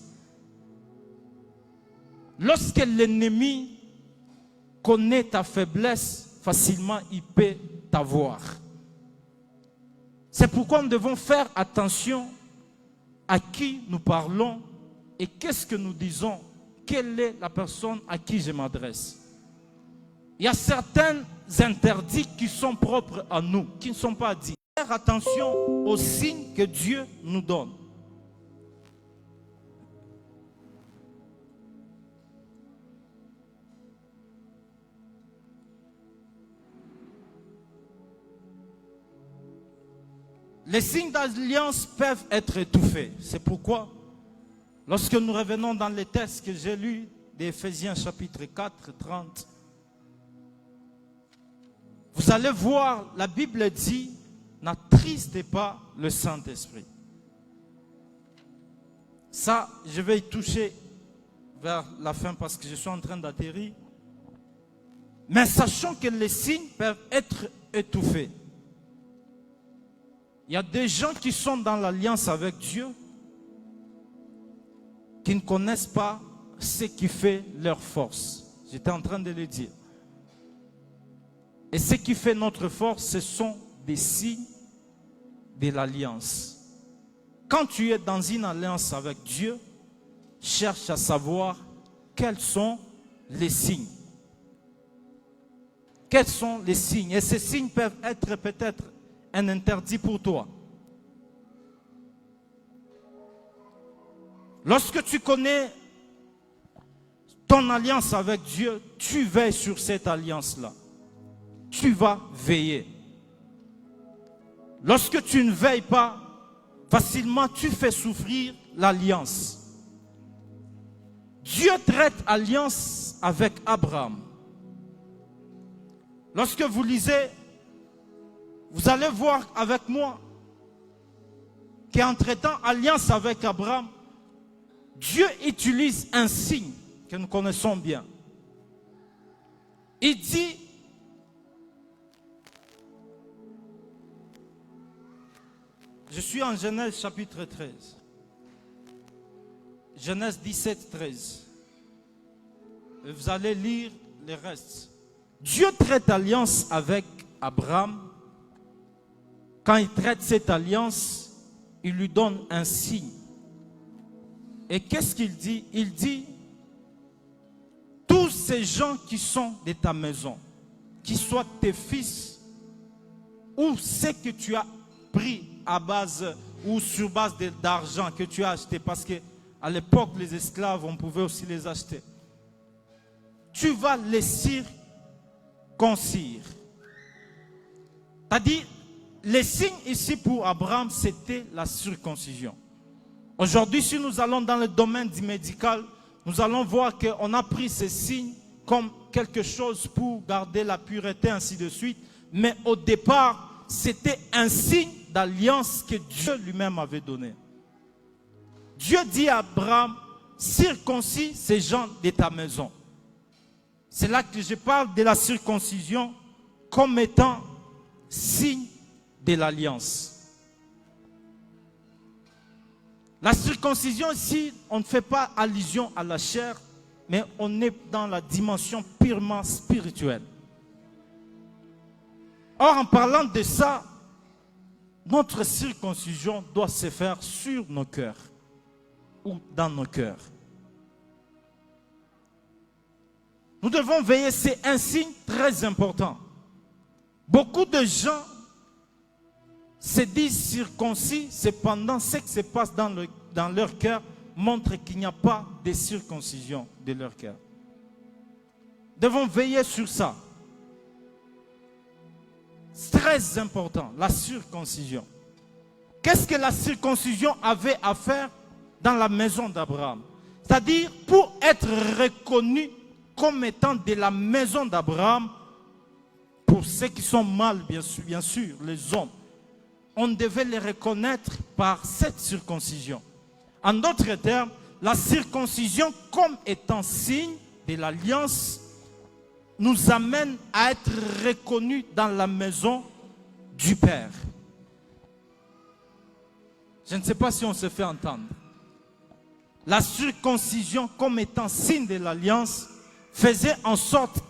Lorsque l'ennemi connaît ta faiblesse, facilement il peut t'avoir. C'est pourquoi nous devons faire attention à qui nous parlons et qu'est-ce que nous disons. Quelle est la personne à qui je m'adresse? Il y a certains interdits qui sont propres à nous, qui ne sont pas dits. Faire attention aux signes que Dieu nous donne. Les signes d'alliance peuvent être étouffés. C'est pourquoi, lorsque nous revenons dans les textes que j'ai lus d'Éphésiens chapitre 4, 30, vous allez voir, la Bible dit, n'attristez pas le Saint-Esprit. Ça, je vais y toucher vers la fin parce que je suis en train d'atterrir. Mais sachant que les signes peuvent être étouffés. Il y a des gens qui sont dans l'alliance avec Dieu qui ne connaissent pas ce qui fait leur force. J'étais en train de le dire. Et ce qui fait notre force, ce sont des signes de l'alliance. Quand tu es dans une alliance avec Dieu, cherche à savoir quels sont les signes. Quels sont les signes? Et ces signes peuvent être peut-être un interdit pour toi. Lorsque tu connais ton alliance avec Dieu, tu veilles sur cette alliance-là. Tu vas veiller. Lorsque tu ne veilles pas, facilement tu fais souffrir l'alliance. Dieu traite alliance avec Abraham. Lorsque vous lisez, vous allez voir avec moi qu'en traitant alliance avec Abraham, Dieu utilise un signe que nous connaissons bien. Il dit, je suis en Genèse chapitre 13. Genèse 17, 13. Et vous allez lire le reste. Dieu traite alliance avec Abraham. Quand il traite cette alliance, il lui donne un signe. Et qu'est-ce qu'il dit? Il dit, tous ces gens qui sont de ta maison, qui soient tes fils, ou ce que tu as pris à base ou sur base d'argent que tu as acheté, parce qu'à l'époque, les esclaves, on pouvait aussi les acheter. Tu vas les circoncire. C'est-à-dire, les signes ici pour Abraham, c'était la circoncision. Aujourd'hui, si nous allons dans le domaine du médical, nous allons voir qu'on a pris ces signes comme quelque chose pour garder la pureté, ainsi de suite. Mais au départ, c'était un signe d'alliance que Dieu lui-même avait donné. Dieu dit à Abraham, circoncis ces gens de ta maison. C'est là que je parle de la circoncision comme étant signe de l'alliance. La circoncision ici, on ne fait pas allusion à la chair, mais on est dans la dimension purement spirituelle. Or, en parlant de ça, notre circoncision doit se faire sur nos cœurs ou dans nos cœurs. Nous devons veiller, c'est un signe très important. Beaucoup de gens se disent circoncis, cependant ce qui se passe dans leur cœur montre qu'il n'y a pas de circoncision de leur cœur. Nous devons veiller sur ça. C'est très important, la circoncision. Qu'est-ce que la circoncision avait à faire dans la maison d'Abraham? C'est-à-dire, pour être reconnu comme étant de la maison d'Abraham, pour ceux qui sont mâles, bien sûr, les hommes, on devait les reconnaître par cette circoncision. En d'autres termes, la circoncision comme étant signe de l'alliance nous amène à être reconnus dans la maison du Père. Je ne sais pas si on se fait entendre. La circoncision comme étant signe de l'alliance faisait en sorte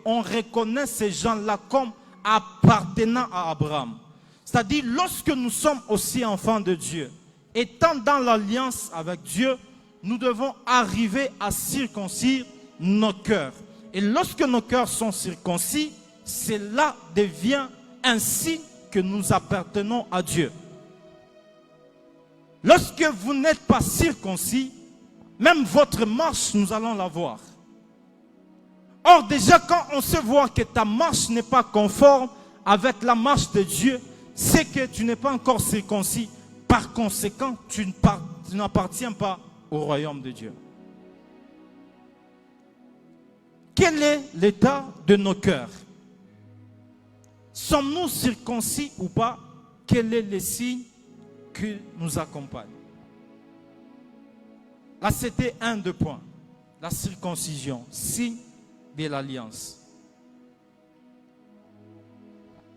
qu'on reconnaisse ces gens-là comme appartenant à Abraham. C'est-à-dire, lorsque nous sommes aussi enfants de Dieu, étant dans l'alliance avec Dieu, nous devons arriver à circoncire nos cœurs. Et lorsque nos cœurs sont circoncis, cela devient un signe que nous appartenons à Dieu. Lorsque vous n'êtes pas circoncis, même votre marche, nous allons la voir. Or, déjà, quand on se voit que ta marche n'est pas conforme avec la marche de Dieu, c'est que tu n'es pas encore circoncis. Par conséquent, tu n'appartiens pas au royaume de Dieu. Quel est l'état de nos cœurs? Sommes-nous circoncis ou pas? Quel est le signe qui nous accompagne? Là, c'était un des points. La circoncision, signe de l'alliance.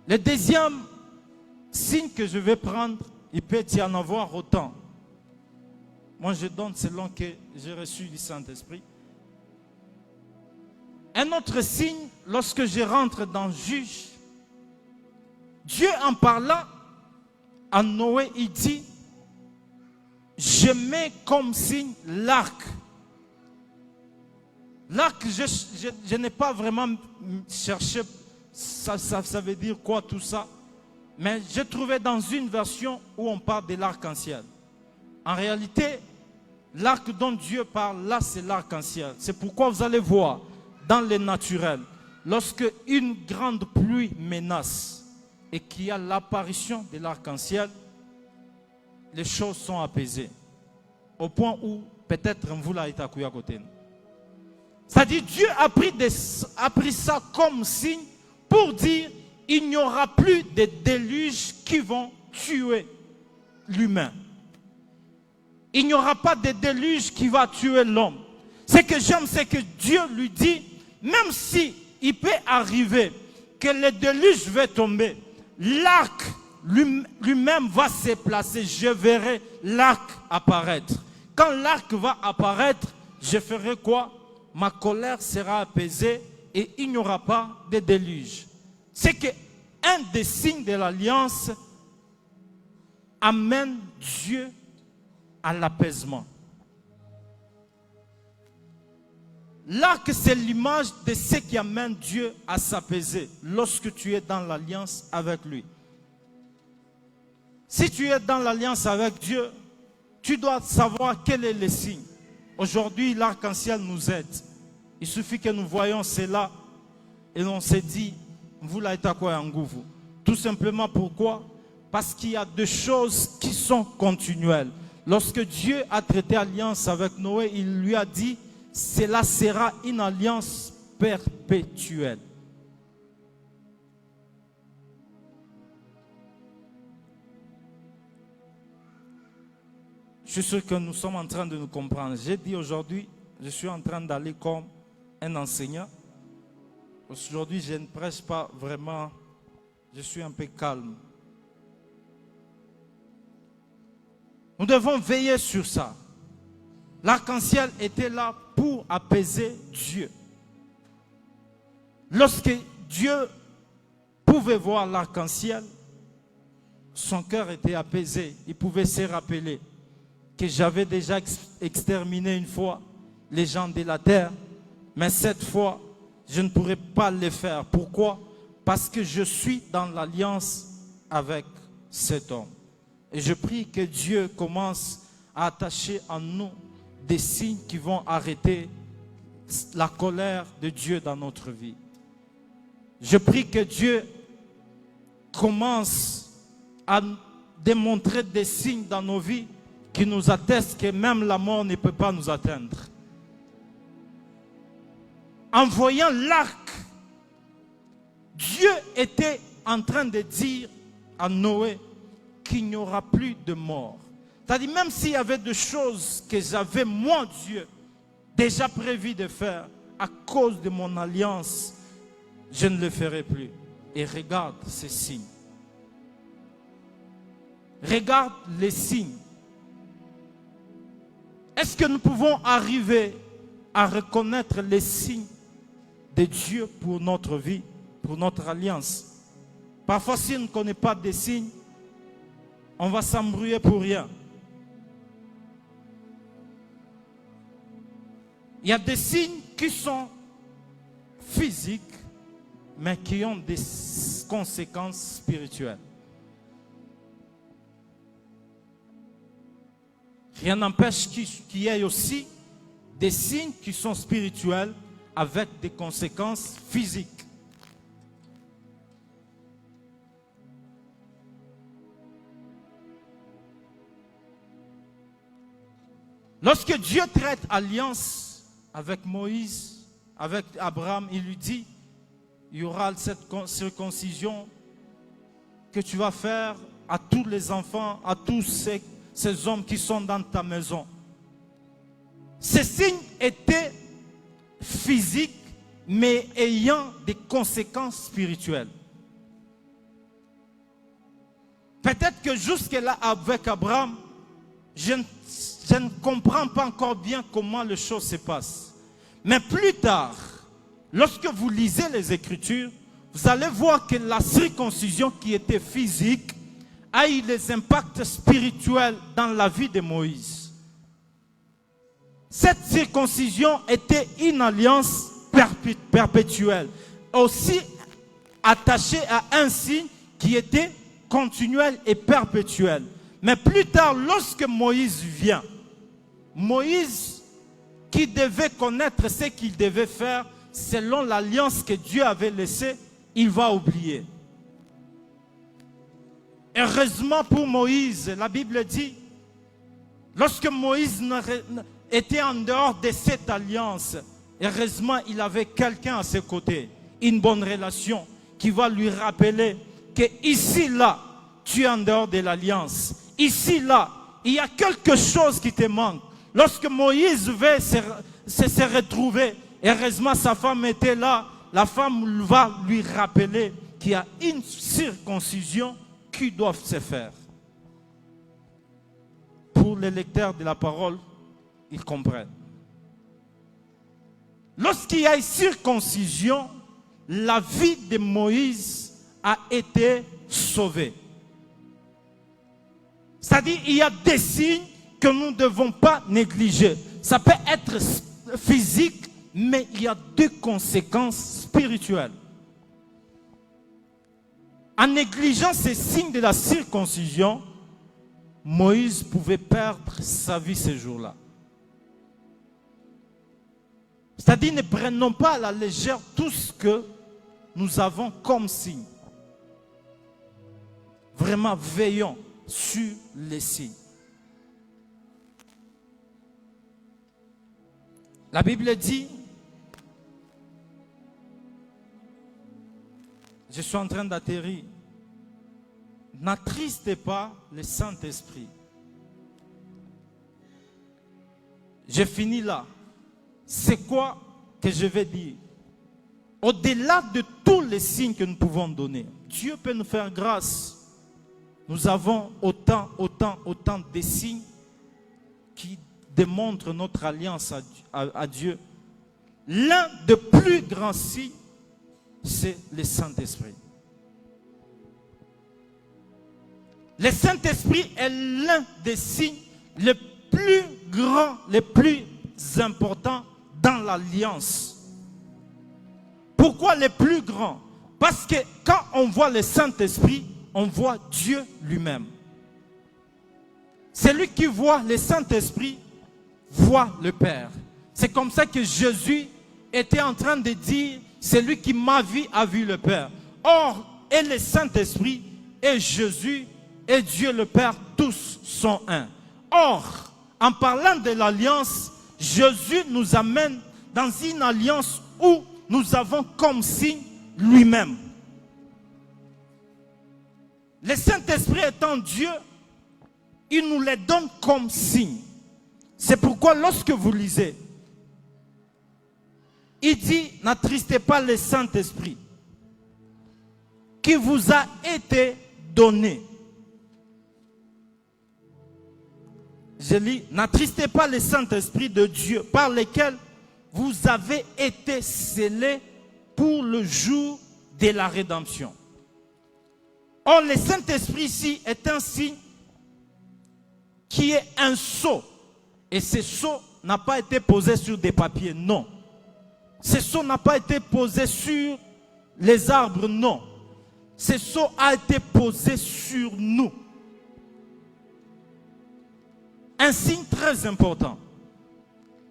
Le deuxième signe que je vais prendre, il peut y en avoir autant. Moi, je donne selon que j'ai reçu du Saint-Esprit. Un autre signe, lorsque je rentre dans Juge, Dieu en parlant à Noé, il dit, je mets comme signe l'arc. L'arc, je n'ai pas vraiment cherché, ça veut dire quoi tout ça. Mais j'ai trouvé dans une version où on parle de l'arc-en-ciel. En réalité, l'arc dont Dieu parle, là, c'est l'arc-en-ciel. C'est pourquoi vous allez voir, dans le naturel, lorsque une grande pluie menace et qu'il y a l'apparition de l'arc-en-ciel, les choses sont apaisées. Au point où, peut-être, vous l'avez été à côté. C'est-à-dire, Dieu a pris ça comme signe pour dire, il n'y aura plus de déluges qui vont tuer l'humain. Il n'y aura pas de déluge qui va tuer l'homme. Ce que j'aime, c'est que Dieu lui dit, même si il peut arriver que le déluge va tomber, l'arc lui-même va se placer. Je verrai l'arc apparaître. Quand l'arc va apparaître, je ferai quoi? Ma colère sera apaisée et il n'y aura pas de déluge. C'est qu'un des signes de l'alliance amène Dieu à l'apaisement. L'arc, c'est l'image de ce qui amène Dieu à s'apaiser lorsque tu es dans l'alliance avec lui. Si tu es dans l'alliance avec Dieu, tu dois savoir quel est le signe. Aujourd'hui, l'arc-en-ciel nous aide. Il suffit que nous voyons cela et on se dit, vous l'avez quoi en goût. Tout simplement pourquoi? Parce qu'il y a des choses qui sont continuelles. Lorsque Dieu a traité alliance avec Noé, il lui a dit, cela sera une alliance perpétuelle. Je suis sûr que nous sommes en train de nous comprendre. J'ai dit aujourd'hui, je suis en train d'aller comme un enseignant. Aujourd'hui, je ne prêche pas vraiment, je suis un peu calme. Nous devons veiller sur ça. L'arc-en-ciel était là pour apaiser Dieu. Lorsque Dieu pouvait voir l'arc-en-ciel, son cœur était apaisé. Il pouvait se rappeler que j'avais déjà exterminé une fois les gens de la terre, mais cette fois, je ne pourrai pas le faire. Pourquoi? Parce que je suis dans l'alliance avec cet homme. Et je prie que Dieu commence à attacher en nous des signes qui vont arrêter la colère de Dieu dans notre vie. Je prie que Dieu commence à démontrer des signes dans nos vies qui nous attestent que même la mort ne peut pas nous atteindre. En voyant l'arc, Dieu était en train de dire à Noé qu'il n'y aura plus de mort. C'est-à-dire, même s'il y avait des choses que j'avais, moi, Dieu, déjà prévu de faire, à cause de mon alliance, je ne le ferai plus. Et regarde ces signes. Regarde les signes. Est-ce que nous pouvons arriver à reconnaître les signes de Dieu pour notre vie, pour notre alliance? Parfois, si on ne connaît pas des signes, on va s'embrouiller pour rien. Il y a des signes qui sont physiques, mais qui ont des conséquences spirituelles. Rien n'empêche qu'il y ait aussi des signes qui sont spirituels avec des conséquences physiques. Lorsque Dieu traite alliance avec Moïse, avec Abraham, il lui dit, il y aura cette circoncision que tu vas faire à tous les enfants, à tous ces hommes qui sont dans ta maison. Ces signes étaient physiques, mais ayant des conséquences spirituelles. Peut-être que jusque-là, avec Abraham, je ne comprends pas encore bien comment les choses se passent. Mais plus tard, lorsque vous lisez les Écritures, vous allez voir que la circoncision qui était physique a eu des impacts spirituels dans la vie de Moïse. Cette circoncision était une alliance perpétuelle, aussi attachée à un signe qui était continuel et perpétuel. Mais plus tard, lorsque Moïse vient, Moïse, qui devait connaître ce qu'il devait faire selon l'alliance que Dieu avait laissée, il va oublier. Heureusement pour Moïse, la Bible dit, lorsque Moïse était en dehors de cette alliance, heureusement il avait quelqu'un à ses côtés, une bonne relation, qui va lui rappeler que ici, là, tu es en dehors de l'alliance. Ici, là, il y a quelque chose qui te manque. Lorsque Moïse veut se retrouver, heureusement sa femme était là, la femme va lui rappeler qu'il y a une circoncision qui doit se faire. Pour les lecteurs de la parole, ils comprennent. Lorsqu'il y a une circoncision, la vie de Moïse a été sauvée. C'est-à-dire qu'il y a des signes que nous ne devons pas négliger. Ça peut être physique, mais il y a deux conséquences spirituelles. En négligeant ces signes de la circoncision, Moïse pouvait perdre sa vie ce jour-là. C'est-à-dire, ne prenons pas à la légère tout ce que nous avons comme signe. Vraiment, veillons sur les signes. La Bible dit, je suis en train d'atterrir, n'attristez pas le Saint-Esprit. Je finis là. C'est quoi que je vais dire? Au-delà de tous les signes que nous pouvons donner, Dieu peut nous faire grâce. Nous avons autant de signes qui démontrent notre alliance à Dieu. L'un des plus grands signes, c'est le Saint-Esprit. Le Saint-Esprit est l'un des signes les plus grands, les plus importants dans l'alliance. Pourquoi les plus grands? Parce que quand on voit le Saint-Esprit, on voit Dieu lui-même. Celui qui voit le Saint-Esprit voit le Père. C'est comme ça que Jésus était en train de dire, celui qui m'a vu a vu le Père. Or, et le Saint-Esprit, et Jésus, et Dieu le Père, tous sont un. Or, en parlant de l'alliance, Jésus nous amène dans une alliance où nous avons comme signe lui-même. Le Saint-Esprit étant Dieu, il nous les donne comme signe. C'est pourquoi lorsque vous lisez, il dit, n'attristez pas le Saint-Esprit qui vous a été donné. Je lis, n'attristez pas le Saint-Esprit de Dieu par lequel vous avez été scellés pour le jour de la rédemption. Or, le Saint-Esprit ici est un signe qui est un sceau. Et ce sceau n'a pas été posé sur des papiers, non. Ce sceau n'a pas été posé sur les arbres, non. Ce sceau a été posé sur nous. Un signe très important.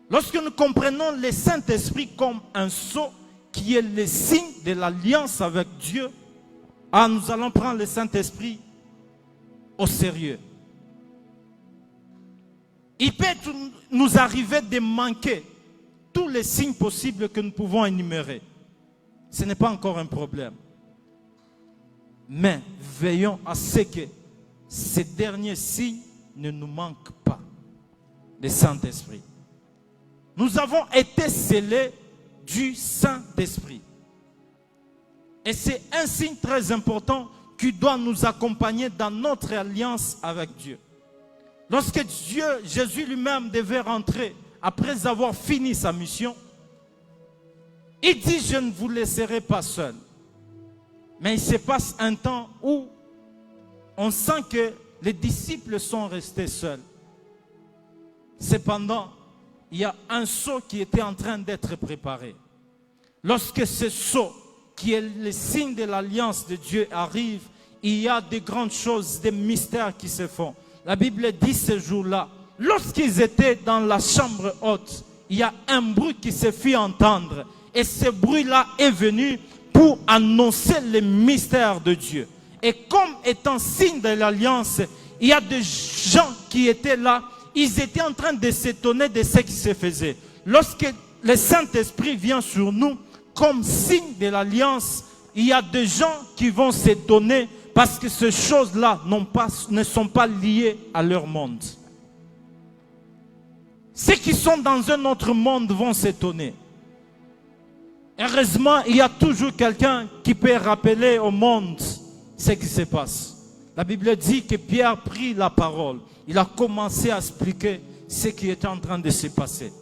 Lorsque nous comprenons le Saint-Esprit comme un sceau qui est le signe de l'alliance avec Dieu, nous allons prendre le Saint-Esprit au sérieux. Il peut nous arriver de manquer tous les signes possibles que nous pouvons énumérer. Ce n'est pas encore un problème. Mais veillons à ce que ces derniers signes ne nous manquent pas. Le Saint-Esprit. Nous avons été scellés du Saint-Esprit. Et c'est un signe très important qui doit nous accompagner dans notre alliance avec Dieu. Lorsque Jésus lui-même devait rentrer, après avoir fini sa mission, il dit, je ne vous laisserai pas seul. Mais il se passe un temps où on sent que les disciples sont restés seuls. Cependant, il y a un sceau qui était en train d'être préparé. Lorsque ce sceau, qui est le signe de l'alliance de Dieu, arrive, il y a de grandes choses, des mystères qui se font. La Bible dit ce jour-là, lorsqu'ils étaient dans la chambre haute, il y a un bruit qui se fit entendre. Et ce bruit-là est venu pour annoncer les mystères de Dieu. Et comme étant signe de l'alliance, il y a des gens qui étaient là, ils étaient en train de s'étonner de ce qui se faisait. Lorsque le Saint-Esprit vient sur nous, comme signe de l'alliance, il y a des gens qui vont s'étonner parce que ces choses-là ne sont pas liées à leur monde. Ceux qui sont dans un autre monde vont s'étonner. Heureusement, il y a toujours quelqu'un qui peut rappeler au monde ce qui se passe. La Bible dit que Pierre prit la parole. Il a commencé à expliquer ce qui était en train de se passer.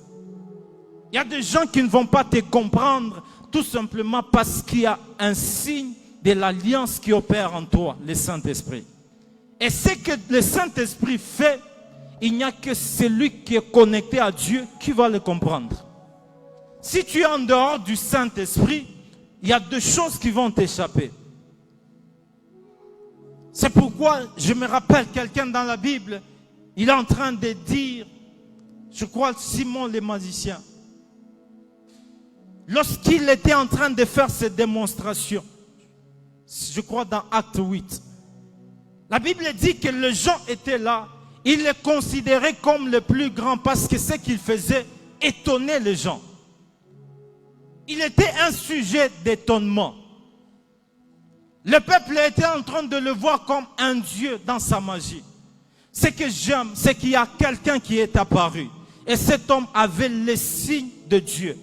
Il y a des gens qui ne vont pas te comprendre tout simplement parce qu'il y a un signe de l'alliance qui opère en toi, le Saint-Esprit. Et ce que le Saint-Esprit fait, il n'y a que celui qui est connecté à Dieu qui va le comprendre. Si tu es en dehors du Saint-Esprit, il y a deux choses qui vont t'échapper. C'est pourquoi je me rappelle quelqu'un dans la Bible, il est en train de dire, je crois Simon le magicien, lorsqu'il était en train de faire ses démonstrations, je crois dans Acte 8, la Bible dit que les gens étaient là, il les considérait comme le plus grand parce que ce qu'il faisait étonnait les gens. Il était un sujet d'étonnement. Le peuple était en train de le voir comme un Dieu dans sa magie. Ce que j'aime, c'est qu'il y a quelqu'un qui est apparu. Et cet homme avait les signes de Dieu.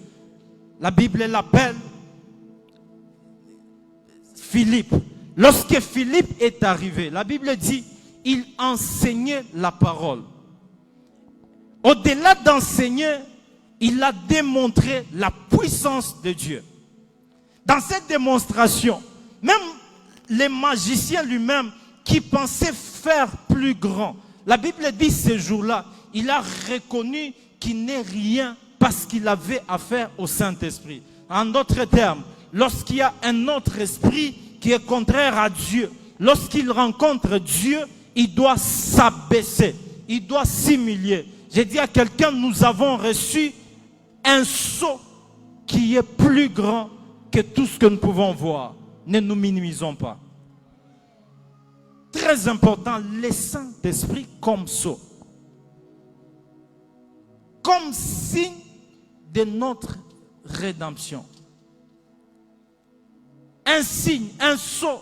La Bible l'appelle Philippe. Lorsque Philippe est arrivé, la Bible dit, il enseignait la parole. Au-delà d'enseigner, il a démontré la puissance de Dieu. Dans cette démonstration, même les magiciens lui-même qui pensaient faire plus grand, la Bible dit ce jour-là, il a reconnu qu'il n'est rien parce qu'il avait affaire au Saint-Esprit. En d'autres termes, lorsqu'il y a un autre esprit qui est contraire à Dieu, lorsqu'il rencontre Dieu, il doit s'abaisser, il doit s'humilier. J'ai dit à quelqu'un, nous avons reçu un sceau qui est plus grand que tout ce que nous pouvons voir. Ne nous minimisons pas. Très important, le Saint-Esprit comme sceau. Comme signe de notre rédemption. Un signe, un sceau.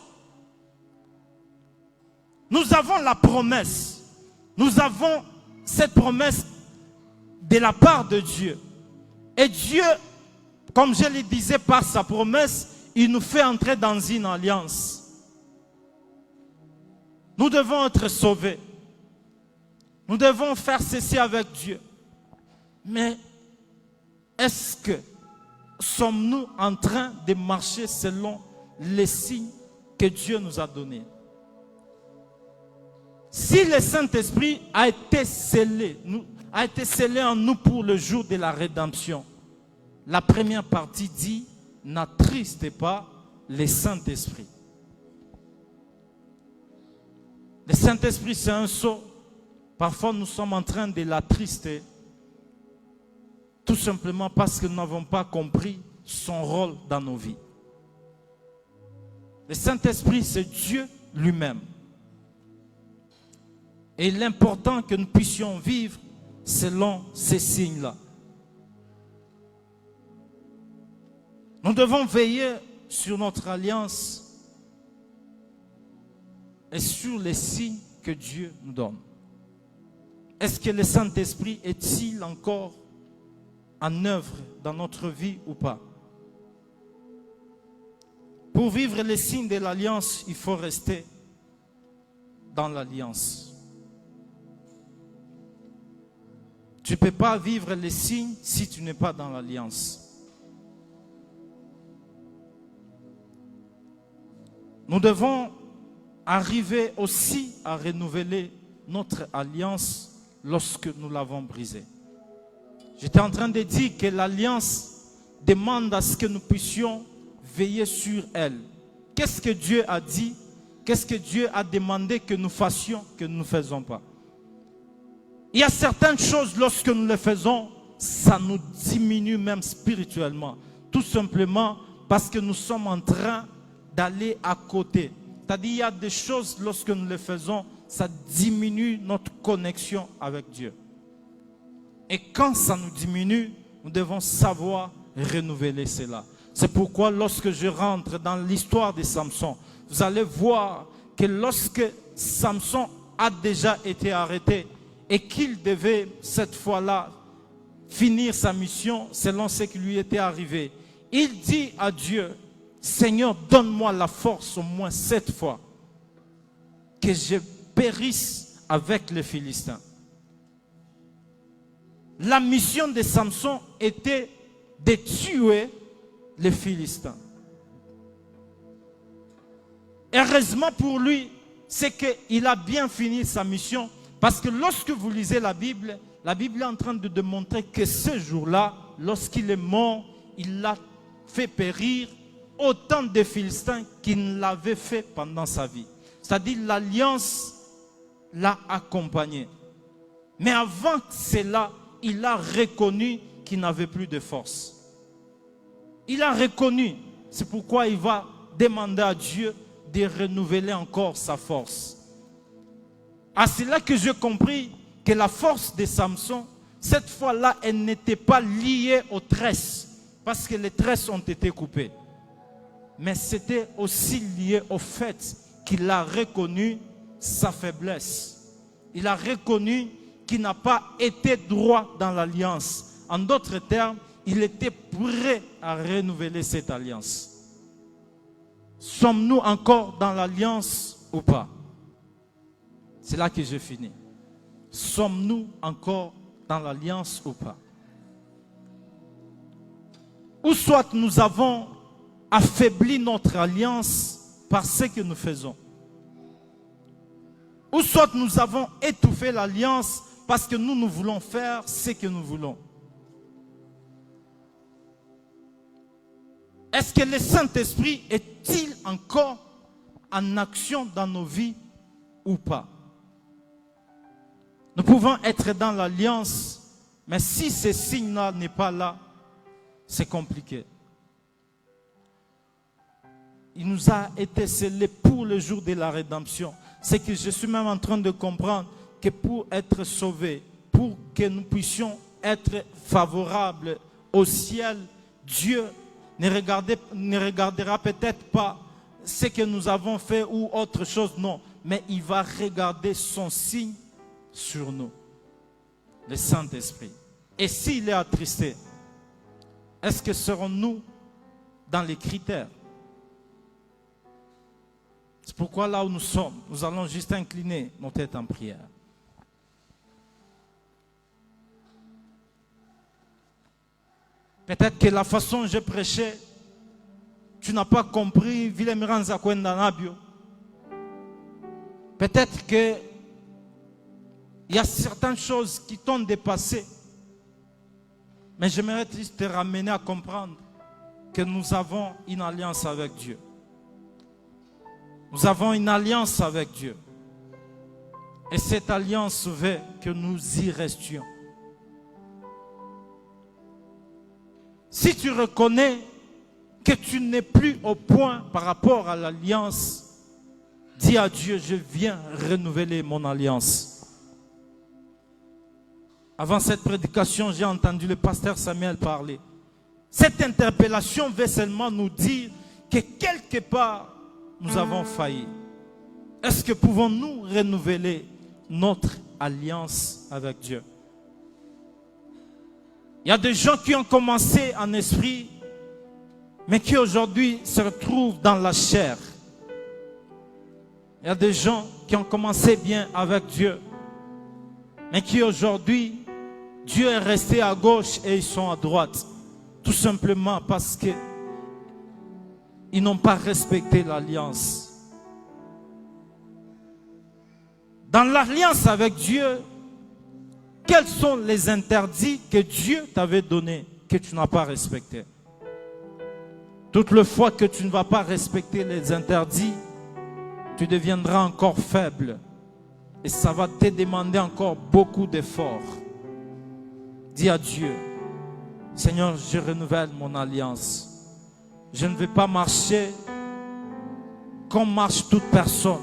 Nous avons la promesse. Nous avons cette promesse de la part de Dieu. Et Dieu, comme je le disais par sa promesse, il nous fait entrer dans une alliance. Nous devons être sauvés. Nous devons faire ceci avec Dieu. Mais est-ce que sommes-nous en train de marcher selon les signes que Dieu nous a donnés? Si le Saint-Esprit a été scellé en nous pour le jour de la rédemption, la première partie dit, n'attristez pas le Saint-Esprit. Le Saint-Esprit, c'est un sceau. Parfois, nous sommes en train de l'attrister, tout simplement parce que nous n'avons pas compris son rôle dans nos vies. Le Saint-Esprit, c'est Dieu lui-même. Et l'important que nous puissions vivre selon ces signes-là. Nous devons veiller sur notre alliance et sur les signes que Dieu nous donne. Est-ce que le Saint-Esprit est-il encore en œuvre dans notre vie ou pas? Pour vivre les signes de l'alliance, il faut rester dans l'alliance. Tu ne peux pas vivre les signes si tu n'es pas dans l'alliance. Nous devons arriver aussi à renouveler notre alliance lorsque nous l'avons brisée. J'étais en train de dire que l'alliance demande à ce que nous puissions veiller sur elle. Qu'est-ce que Dieu a dit? Qu'est-ce que Dieu a demandé que nous fassions, que nous ne faisons pas? Il y a certaines choses, lorsque nous les faisons, ça nous diminue même spirituellement. Tout simplement parce que nous sommes en train d'aller à côté. C'est-à-dire, il y a des choses, lorsque nous les faisons, ça diminue notre connexion avec Dieu. Et quand ça nous diminue, nous devons savoir renouveler cela. C'est pourquoi lorsque je rentre dans l'histoire de Samson, vous allez voir que lorsque Samson a déjà été arrêté et qu'il devait cette fois-là finir sa mission selon ce qui lui était arrivé, il dit à Dieu, Seigneur, donne-moi la force au moins cette fois que je périsse avec les Philistins. La mission de Samson était de tuer les Philistins. Heureusement pour lui, c'est qu'il a bien fini sa mission, parce que lorsque vous lisez la Bible est en train de démontrer que ce jour-là, lorsqu'il est mort, il a fait périr autant de Philistins qu'il ne l'avait fait pendant sa vie. C'est-à-dire l'alliance l'a accompagné. Mais avant cela, il a reconnu qu'il n'avait plus de force. Il a reconnu. C'est pourquoi il va demander à Dieu de renouveler encore sa force. À cela que j'ai compris que la force de Samson, cette fois-là, elle n'était pas liée aux tresses, parce que les tresses ont été coupées. Mais c'était aussi lié au fait qu'il a reconnu sa faiblesse. Il a reconnu qu'il n'a pas été droit dans l'alliance. En d'autres termes, il était prêt à renouveler cette alliance. Sommes-nous encore dans l'alliance ou pas? C'est là que je finis. Sommes-nous encore dans l'alliance ou pas? Ou soit nous avons affaibli notre alliance par ce que nous faisons. Ou soit nous avons étouffé l'alliance parce que nous voulons faire ce que nous voulons. Est-ce que le Saint-Esprit est-il encore en action dans nos vies ou pas? Nous pouvons être dans l'alliance, mais si ce signe-là n'est pas là, c'est compliqué. Il nous a été scellé pour le jour de la rédemption. C'est que je suis même en train de comprendre que pour être sauvés, pour que nous puissions être favorables au ciel, Dieu ne regardera peut-être pas ce que nous avons fait ou autre chose, non. Mais il va regarder son signe sur nous, le Saint-Esprit. Et s'il est attristé, est-ce que serons-nous dans les critères? C'est pourquoi là où nous sommes, nous allons juste incliner nos têtes en prière. Peut-être que la façon dont j'ai prêché, tu n'as pas compris. Peut-être que il y a certaines choses qui t'ont dépassé. Mais j'aimerais te ramener à comprendre que nous avons une alliance avec Dieu. Nous avons une alliance avec Dieu. Et cette alliance veut que nous y restions. Si tu reconnais que tu n'es plus au point par rapport à l'alliance, dis à Dieu, je viens renouveler mon alliance. Avant cette prédication, j'ai entendu le pasteur Samuel parler. Cette interpellation veut seulement nous dire que quelque part, nous avons failli. Est-ce que pouvons-nous renouveler notre alliance avec Dieu? Il y a des gens qui ont commencé en esprit, mais qui aujourd'hui se retrouvent dans la chair. Il y a des gens qui ont commencé bien avec Dieu, mais qui aujourd'hui, Dieu est resté à gauche et ils sont à droite. Tout simplement parce qu'ils n'ont pas respecté l'alliance. Dans l'alliance avec Dieu, quels sont les interdits que Dieu t'avait donnés que tu n'as pas respectés? Toutes les fois que tu ne vas pas respecter les interdits, tu deviendras encore faible. Et ça va te demander encore beaucoup d'efforts. Dis à Dieu, Seigneur, je renouvelle mon alliance. Je ne vais pas marcher comme marche toute personne.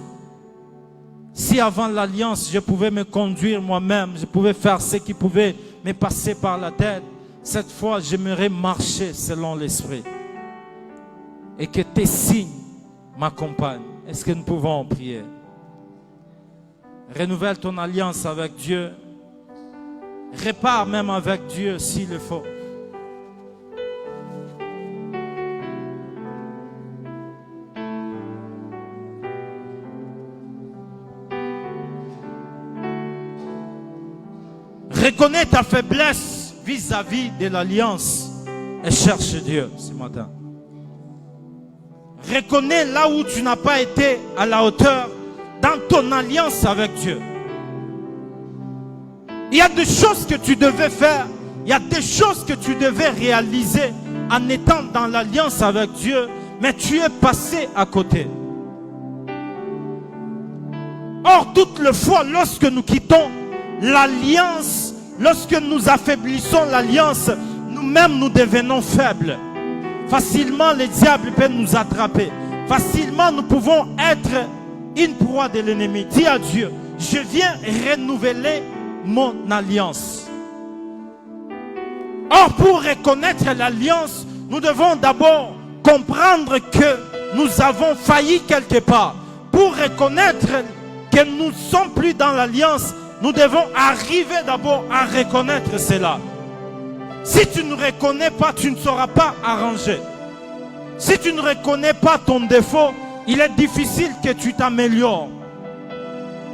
Si avant l'alliance, je pouvais me conduire moi-même, je pouvais faire ce qui pouvait me passer par la tête, cette fois, j'aimerais marcher selon l'Esprit. Et que tes signes m'accompagnent. Est-ce que nous pouvons prier? Renouvelle ton alliance avec Dieu. Répare même avec Dieu s'il le faut. Reconnais ta faiblesse vis-à-vis de l'alliance et cherche Dieu ce matin. Reconnais là où tu n'as pas été à la hauteur dans ton alliance avec Dieu. Il y a des choses que tu devais faire, il y a des choses que tu devais réaliser en étant dans l'alliance avec Dieu, mais tu es passé à côté. Or, toutes les fois, lorsque nous quittons l'alliance, lorsque nous affaiblissons l'alliance, nous-mêmes nous devenons faibles. Facilement, le diable peut nous attraper. Facilement, nous pouvons être une proie de l'ennemi. Dis à Dieu, je viens renouveler mon alliance. Or, pour reconnaître l'alliance, nous devons d'abord comprendre que nous avons failli quelque part. Pour reconnaître que nous ne sommes plus dans l'alliance, nous devons arriver d'abord à reconnaître cela. Si tu ne reconnais pas, tu ne seras pas arrangé. Si tu ne reconnais pas ton défaut, il est difficile que tu t'améliores.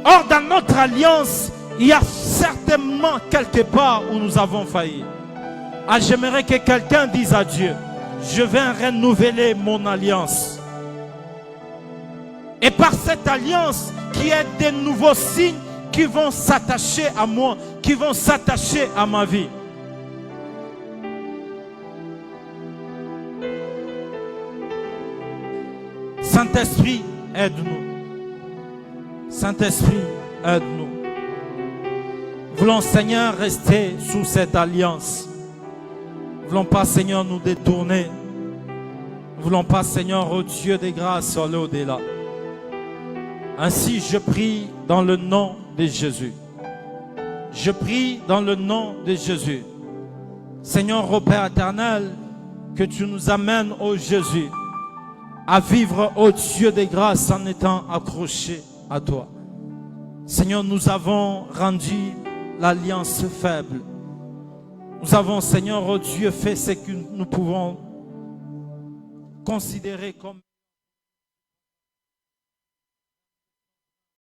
Or, dans notre alliance, il y a certainement quelque part où nous avons failli. Ah, j'aimerais que quelqu'un dise à Dieu, je vais renouveler mon alliance. Et par cette alliance, qui est des nouveaux signes qui vont s'attacher à moi, qui vont s'attacher à ma vie. Saint-Esprit, aide-nous. Saint-Esprit, aide-nous. Voulons, Seigneur, rester sous cette alliance. Voulons pas, Seigneur, nous détourner. Voulons pas, Seigneur, ô Dieu des grâces, aller au-delà. Ainsi, je prie dans le nom de Jésus. Je prie dans le nom de Jésus. Seigneur, ô Père éternel, que tu nous amènes, ô Jésus, à vivre, ô Dieu des grâces, en étant accrochés à toi. Seigneur, nous avons rendu l'alliance faible. Nous avons, Seigneur, ô Dieu, fait ce que nous pouvons considérer comme